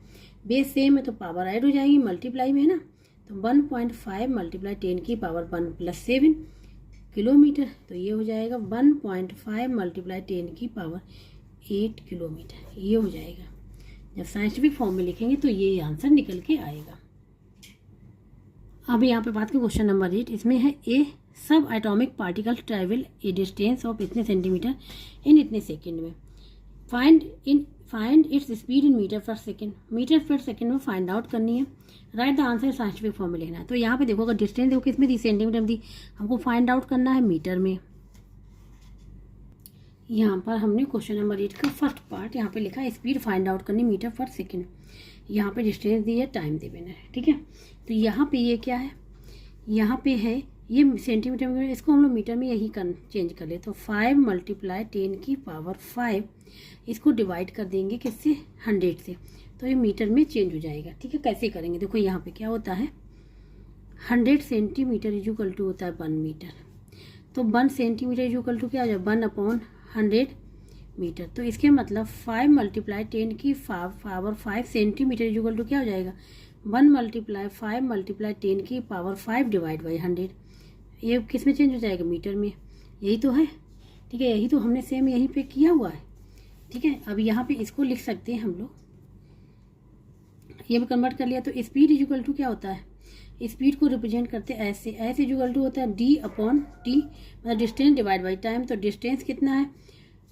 Speaker 1: बेस सेम है तो पावर ऐड हो जाएगी, मल्टीप्लाई में है ना, तो 1.5 × 10 की पावर 1 + 7 किलोमीटर, तो ये हो जाएगा 1.5 × 10 की पावर 8 किलोमीटर, ये हो जाएगा। जब साइंटिफिक फॉर्म में लिखेंगे तो ये आंसर निकल के आएगा। अब यहाँ पे बात करें क्वेश्चन नंबर 8, इसमें है a subatomic particle travel a distance of इतने सेंटीमीटर इन इतने सेकेंड में, find its speed in metre per second, metre per second में फाइंड आउट करनी है, write the answer scientific form में लिखना है। तो यहाँ पे देखो अगर डिस्टेंस देखो किसमें दी, सेंटीमीटर में दी, हमको फाइंड आउट करना है मीटर में। यहाँ पर हमने क्वेश्चन नंबर 8 का फर्स्ट पार्ट यहाँ पे लिखा है स्पीड फाइंड आउट करनी मीटर पर सेकेंड, यहाँ पे डिस्टेंस दी है, टाइम दे देना है। ठीक है, तो यहाँ पे ये क्या है, यहाँ पे है ये सेंटीमीटर में, इसको हम लोग मीटर में यही चेंज कर ले, तो 5 × 10 की पावर 5, इसको डिवाइड कर देंगे किससे, 100 से, तो ये मीटर में चेंज हो जाएगा। ठीक है, कैसे करेंगे, देखो यहाँ पे क्या होता है, 100 सेंटीमीटर इक्वल टू होता है 1 मीटर, तो 1 सेंटीमीटर इक्वल टू क्या हो जाएगा, 1/100 मीटर। तो इसके मतलब 5 × 10 की पावर 5 सेंटीमीटर इक्वल टू क्या हो जाएगा, 1 × 5 × 10 की पावर 5 डिवाइड बाई 100, ये किस में चेंज हो जाएगा, मीटर में, यही तो है। ठीक है, यही तो हमने सेम यहीं पे किया हुआ है। ठीक है, अब यहाँ पे इसको लिख सकते हैं हम लोग, ये भी कन्वर्ट कर लिया, तो स्पीड इक्वल टू क्या होता है, स्पीड को रिप्रेजेंट करते हैं ऐसे, ऐसे इक्वल टू होता है d/t, मतलब डिस्टेंस डिवाइड बाई टाइम। तो डिस्टेंस कितना है,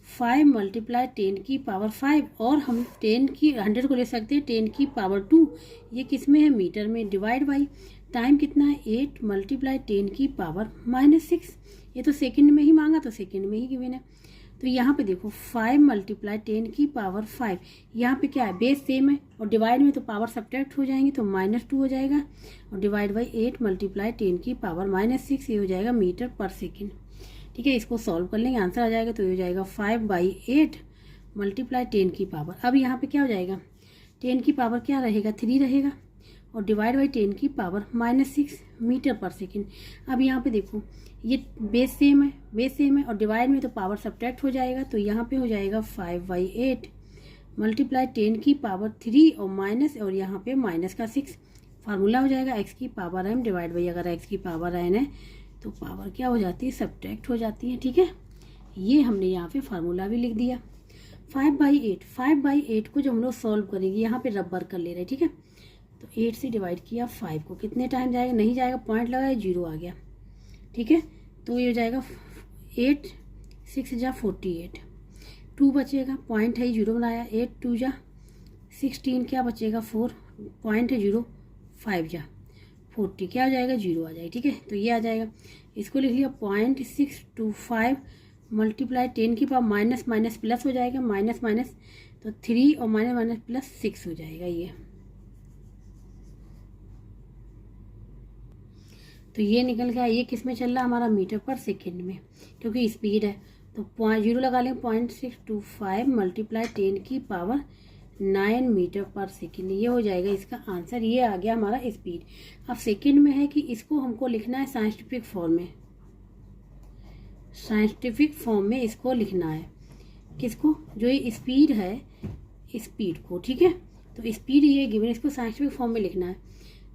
Speaker 1: 5 × 10 की पावर 5, और हम 10 की 100 को ले सकते हैं 10 की पावर 2, ये किस में है, मीटर में, डिवाइड बाई टाइम कितना है, 8 × 10 की पावर -6, ये तो सेकंड में ही मांगा तो सेकंड में ही गिवन है। तो यहाँ पे देखो 5 × 10 की पावर 5, यहाँ पे क्या है, बेस सेम है, और डिवाइड में तो पावर सब्ट्रैक्ट हो जाएंगी, तो -2 हो जाएगा, और डिवाइड बाई 8 × 10 की पावर -6, ये हो जाएगा मीटर पर सेकेंड। ठीक है, इसको सॉल्व कर लेंगे, आंसर आ जाएगा, तो ये हो जाएगा 5/8 × 10 की पावर। अब यहाँ पे क्या हो जाएगा, 10 की पावर क्या रहेगा, 3 रहेगा, और डिवाइड बाई 10 की पावर -6 मीटर पर सेकेंड। अब यहाँ पे देखो ये बेस सेम है, बेस सेम है, और डिवाइड में तो पावर सब्ट्रैक्ट हो जाएगा, तो यहाँ पे हो जाएगा 5/8 × 10 की पावर 3 और माइनस, और यहाँ पे माइनस का 6, फार्मूला हो जाएगा x की पावर m डिवाइड बाई, अगर x की पावर n है तो पावर क्या हो जाती है, सब्ट्रैक्ट हो जाती है। ठीक है, ये हमने यहाँ पे फार्मूला भी लिख दिया। 5/8 को जब हम लोग सॉल्व करेंगे, यहाँ पे रबर कर ले रहे हैं। ठीक है, तो 8 से डिवाइड किया 5 को, कितने टाइम जाएगा, नहीं जाएगा, पॉइंट लगाया, 0 आ गया। ठीक है, तो ये हो जाएगा 8 6 × 48, 2 बचेगा, पॉइंट है 0 बनाया, 8 2 × 16, क्या बचेगा 4, पॉइंट है 0, 5 × 40 क्या हो जाएगा, 0 आ जाएगा। ठीक है, तो ये आ जाएगा, इसको लिख लिया 0.625 × 10 की पावर माइनस माइनस प्लस हो जाएगा, माइनस माइनस तो 3 और माइनस माइनस प्लस 6 हो जाएगा ये। तो ये निकल गया, ये किस में चल रहा है हमारा, मीटर पर सेकेंड में, क्योंकि स्पीड है, तो 0 लगा लेंगे, 0.625 × 10 की पावर 9 मीटर पर सेकेंड, ये हो जाएगा इसका आंसर। ये आ गया हमारा स्पीड। अब सेकेंड में है कि इसको हमको लिखना है साइंटिफिक फॉर्म में, साइंटिफिक फॉर्म में इसको लिखना है। किसको? जो ये स्पीड है, स्पीड को, ठीक है। तो स्पीड ये गिवन, इसको साइंटिफिक फॉर्म में लिखना है।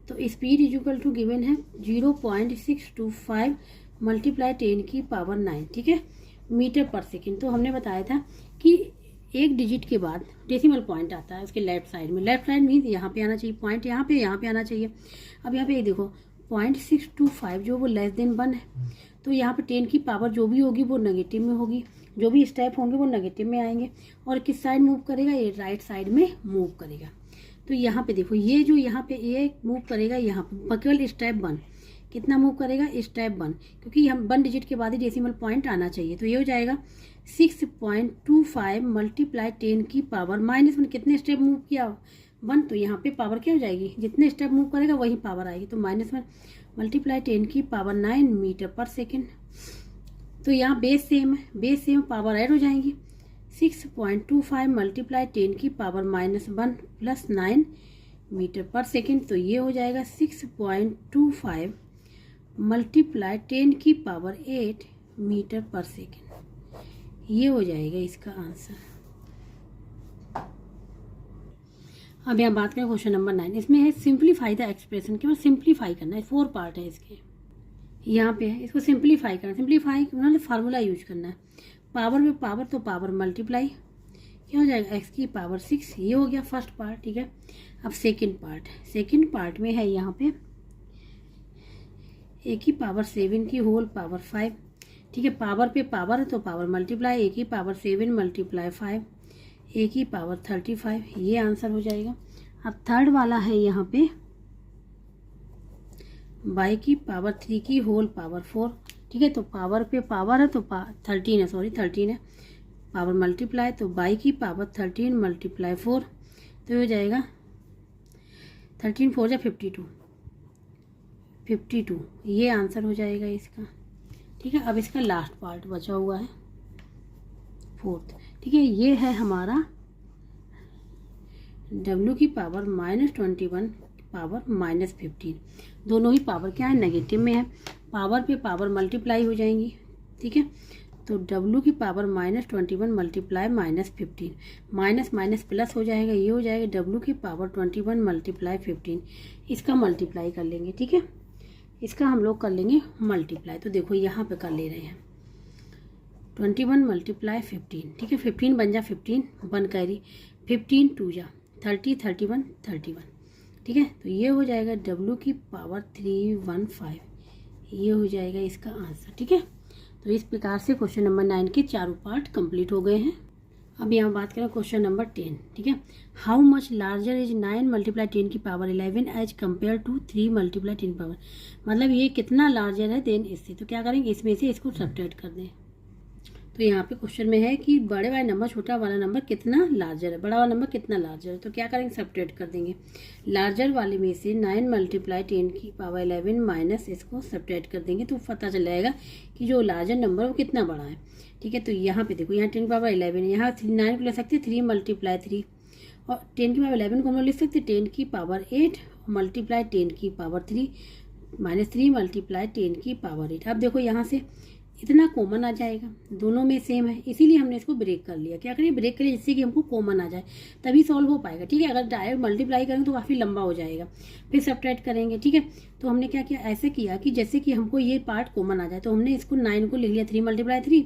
Speaker 1: तो speed is equal to given है 0.625 मल्टीप्लाई 10 की पावर 9, ठीक है, मीटर पर सेकेंड। तो हमने बताया था कि एक डिजिट के बाद डेसिमल पॉइंट आता है उसके लेफ्ट साइड में। लेफ्ट साइड मीन्स यहाँ पे आना चाहिए, पॉइंट यहाँ पे आना चाहिए। अब यहाँ पे देखो 0.625 जो वो लेस देन 1 है, तो यहाँ पे 10 की पावर जो भी होगी वो नेगेटिव में होगी, जो भी स्टेप होंगे वो नेगेटिव में आएंगे। और किस साइड मूव करेगा? ये राइट साइड में मूव करेगा। तो यहाँ पे देखो ये जो यहाँ पे ये मूव करेगा, यहाँ पे केवल स्टेप 1 कितना मूव करेगा? स्टेप 1, क्योंकि हम 1 डिजिट के बाद ही डेसिमल पॉइंट आना चाहिए। तो ये हो जाएगा 6.25 मल्टीप्लाई 10 की पावर -1। कितने स्टेप मूव किया? 1। तो यहाँ पे पावर क्या हो जाएगी? जितने स्टेप मूव करेगा वही पावर आएगी। तो -1 मल्टीप्लाई 10 की पावर 9 मीटर पर सेकेंड। तो यहाँ बेस सेम है, बेस सेम, पावर ऐड हो जाएंगी। 6.25 मल्टीप्लाई 10 की power -1 plus 9 metre per second. तो ये हो जाएगा 6.25 मल्टीप्लाई 10 की पावर 8 मीटर पर सेकेंड। ये हो जाएगा इसका आंसर। अब यहाँ बात करें क्वेश्चन नंबर 9। इसमें है सिंप्लीफाई द एक्सप्रेशन, केवल सिंप्लीफाई करना है। 4 पार्ट है इसके, यहाँ पे है, इसको सिंप्लीफाई करना। सिंप्लीफाई मतलब फार्मूला यूज करना है। पावर में पावर, तो पावर मल्टीप्लाई क्या हो जाएगा? x की पावर 6। ये हो गया फर्स्ट पार्ट, ठीक है। अब सेकंड पार्ट, सेकंड पार्ट में है यहाँ पे a की पावर 7 की होल पावर 5, ठीक है। पावर पे पावर है तो पावर मल्टीप्लाई, a की पावर 7 मल्टीप्लाई 5, a की पावर 35। ये आंसर हो जाएगा। अब थर्ड वाला है यहाँ पे y की पावर 3 की होल पावर 4, ठीक है। तो पावर पे पावर है तो 13 है, सॉरी 13 है, पावर मल्टीप्लाई, तो y की पावर 13 मल्टीप्लाई 4, तो हो जाएगा 13 4 जा 52। ये आंसर हो जाएगा इसका, ठीक है। अब इसका लास्ट पार्ट बचा हुआ है, फोर्थ, ठीक है। ये है हमारा w की पावर -21 पावर -15। दोनों ही पावर क्या है? नेगेटिव में है। पावर पे पावर मल्टीप्लाई हो जाएंगी, ठीक है। तो w की power -21 multiply -15, minus minus plus हो जाएगा। ये हो जाएगा w की पावर 21 मल्टीप्लाई 15। इसका मल्टीप्लाई कर लेंगे, ठीक है। इसका हम लोग कर लेंगे मल्टीप्लाई। तो देखो यहाँ पे कर ले रहे हैं 21 मल्टीप्लाई 15, ठीक है। 15 बन जा 15, 1 कैरी, 15 2 जा 30, 31 31, ठीक है। तो ये हो जाएगा w की पावर 315। ये हो जाएगा इसका आंसर, ठीक है। तो इस प्रकार से क्वेश्चन नंबर 9 के चारों पार्ट कंप्लीट हो गए हैं। अब यहाँ बात करें क्वेश्चन नंबर 10, ठीक है। How much larger is 9 multiply 10 की power 11 as compare to 3 multiply 10 power. मतलब ये कितना लार्जर है देन इससे। तो क्या करेंगे? इसमें से इसको सब्ट्रैक्ट कर दें। तो यहाँ पे क्वेश्चन में है कि बड़े वाला नंबर छोटा वाला नंबर कितना लार्जर है, बड़ा वाला नंबर कितना लार्जर है। तो क्या करेंगे? सब्ट्रैक्ट कर देंगे। लार्जर वाले में से 9 मल्टीप्लाई 10 की पावर 11 माइनस इसको सब्ट्रैक्ट कर देंगे, तो पता चल जाएगा कि जो लार्जर नंबर वो कितना बड़ा है, ठीक है। तो यहाँ पे देखो, यहाँ 10 की पावर 11 है, यहाँ 9 को ले सकते 3 मल्टीप्लाई 3, और 10 की पावर 11 को हम लोग लिख सकते 10 की पावर 8 मल्टीप्लाई 10 की पावर 3 माइनस 3 मल्टीप्लाई 10 की पावर 8। अब देखो यहाँ से इतना कॉमन आ जाएगा, दोनों में सेम है, इसीलिए हमने इसको ब्रेक कर लिया। क्या करें? ब्रेक करिए, जिससे कि हमको कॉमन आ जाए, तभी सॉल्व हो पाएगा, ठीक है। अगर डायरेक्ट मल्टीप्लाई करेंगे तो काफ़ी लंबा हो जाएगा, फिर सब्ट्रैक्ट करेंगे, ठीक है। तो हमने क्या किया? ऐसे किया कि जैसे कि हमको ये पार्ट कॉमन आ जाए, तो हमने इसको 9 को लिख लिया 3 मल्टीप्लाई 3,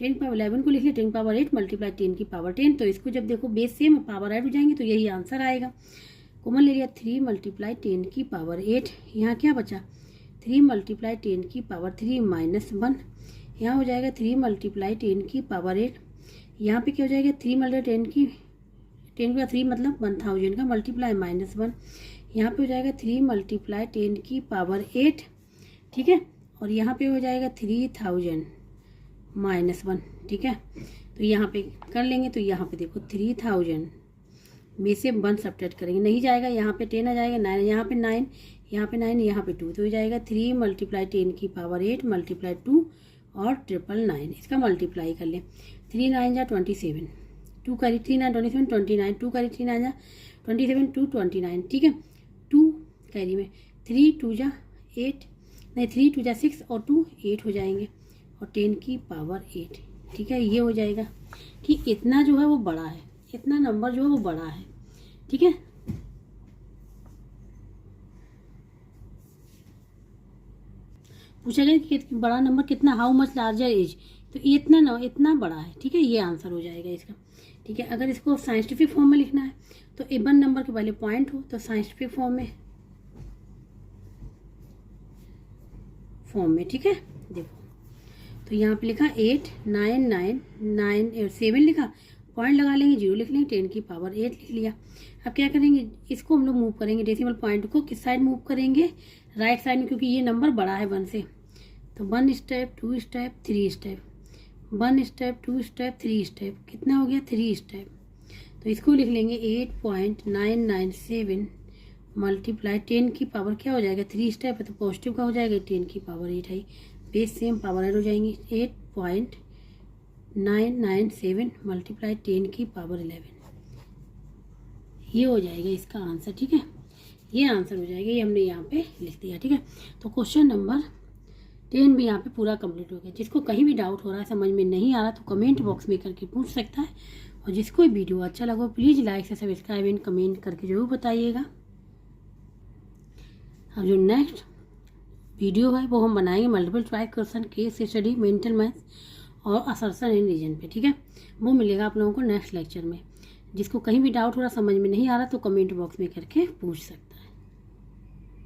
Speaker 1: 10 पावर 11 को लिख लिया 10 पावर 8 मल्टीप्लाई 10 की पावर 10। तो इसको जब देखो बेस सेम पावर ऐड हो जाएंगे तो यही आंसर आएगा। कॉमन ले लिया 3 मल्टीप्लाई 10 की पावर 8, यहाँ क्या बचा? 3 मल्टीप्लाई 10 की पावर 3 माइनस 1, यहाँ हो जाएगा 3 मल्टीप्लाई 10 की पावर 8। यहाँ पे क्या हो जाएगा? 3 मल्टीप्लाई 10 का 3 मतलब 1000 का मल्टीप्लाई -1, यहाँ पे हो जाएगा 3 मल्टीप्लाई 10 की पावर 8, ठीक है। और यहाँ पे हो जाएगा 3000 -1, ठीक है। तो यहाँ पे कर लेंगे, तो यहाँ पे देखो 3000 में से 1 सब्ट्रैक्ट करेंगे, नहीं जाएगा, यहाँ पे 10 आ जाएगा, 9 यहाँ पे 9, यहाँ पे 9, यहाँ पे 2, तो हो जाएगा 3 मल्टीप्लाई 10 की पावर 8 मल्टीप्लाई 2 और 999। इसका मल्टीप्लाई कर लें, 3 9 जा 27, 2 करी 3 9 27 29, 2 करी 3 9 जा 27 2 29, ठीक है। 2 कैरी में 3 2 जा 8, नहीं 3 2 जा 6 और 2 8 हो जाएंगे, और 10 की पावर 8। ठीक है, ये हो जाएगा कि इतना जो है वो बड़ा है, इतना नंबर जो है वो बड़ा है। ठीक है, पूछा गया कि बड़ा नंबर कितना, हाउ मच लार्जर इज, तो इतना बड़ा है। ठीक है, ये आंसर हो जाएगा इसका। ठीक है, अगर इसको साइंटिफिक फॉर्म में लिखना है तो इवन नंबर के पहले पॉइंट हो तो साइंटिफिक फॉर्म में ठीक है, देखो तो यहाँ पे लिखा 8 9 9 9 7 लिखा, पॉइंट लगा लेंगे, 0 लिख लेंगे, 10 की पावर 8 लिख लिया। अब क्या करेंगे, इसको हम लोग मूव करेंगे, डेसिमल पॉइंट को किस साइड मूव करेंगे, राइट साइड में, क्योंकि ये नंबर बड़ा है 1 से। तो 1 step 2 step 3 step, 1 step 2 step 3 step, कितना हो गया 3 स्टेप। तो इसको लिख लेंगे 8.997 मल्टीप्लाई 10 की पावर क्या हो जाएगा, 3 स्टेप है तो पॉजिटिव का हो जाएगा, 10 की पावर 8 है, बेस सेम पावर ऐड हो जाएंगी। 8.997 मल्टीप्लाई 10 की पावर 11, ये हो जाएगा इसका आंसर। ठीक है, ये आंसर हो जाएगा, ये हमने यहाँ पे लिख दिया। ठीक है, तो क्वेश्चन नंबर 10 भी यहाँ पे पूरा कंप्लीट हो गया। जिसको कहीं भी डाउट हो रहा है, समझ में नहीं आ रहा, तो कमेंट बॉक्स में करके पूछ सकता है। और जिसको वीडियो अच्छा लगा प्लीज़ लाइक से सब्सक्राइब एंड कमेंट करके जरूर बताइएगा। अब जो नेक्स्ट वीडियो है वो हम बनाएंगे multiple choice question, case study, mental maths और असर्शन एंड रीजन पे। ठीक है, वो मिलेगा आप लोगों को नेक्स्ट लेक्चर में। जिसको कहीं भी डाउट हो रहा, समझ में नहीं आ रहा, तो कमेंट बॉक्स में करके पूछ सकता है।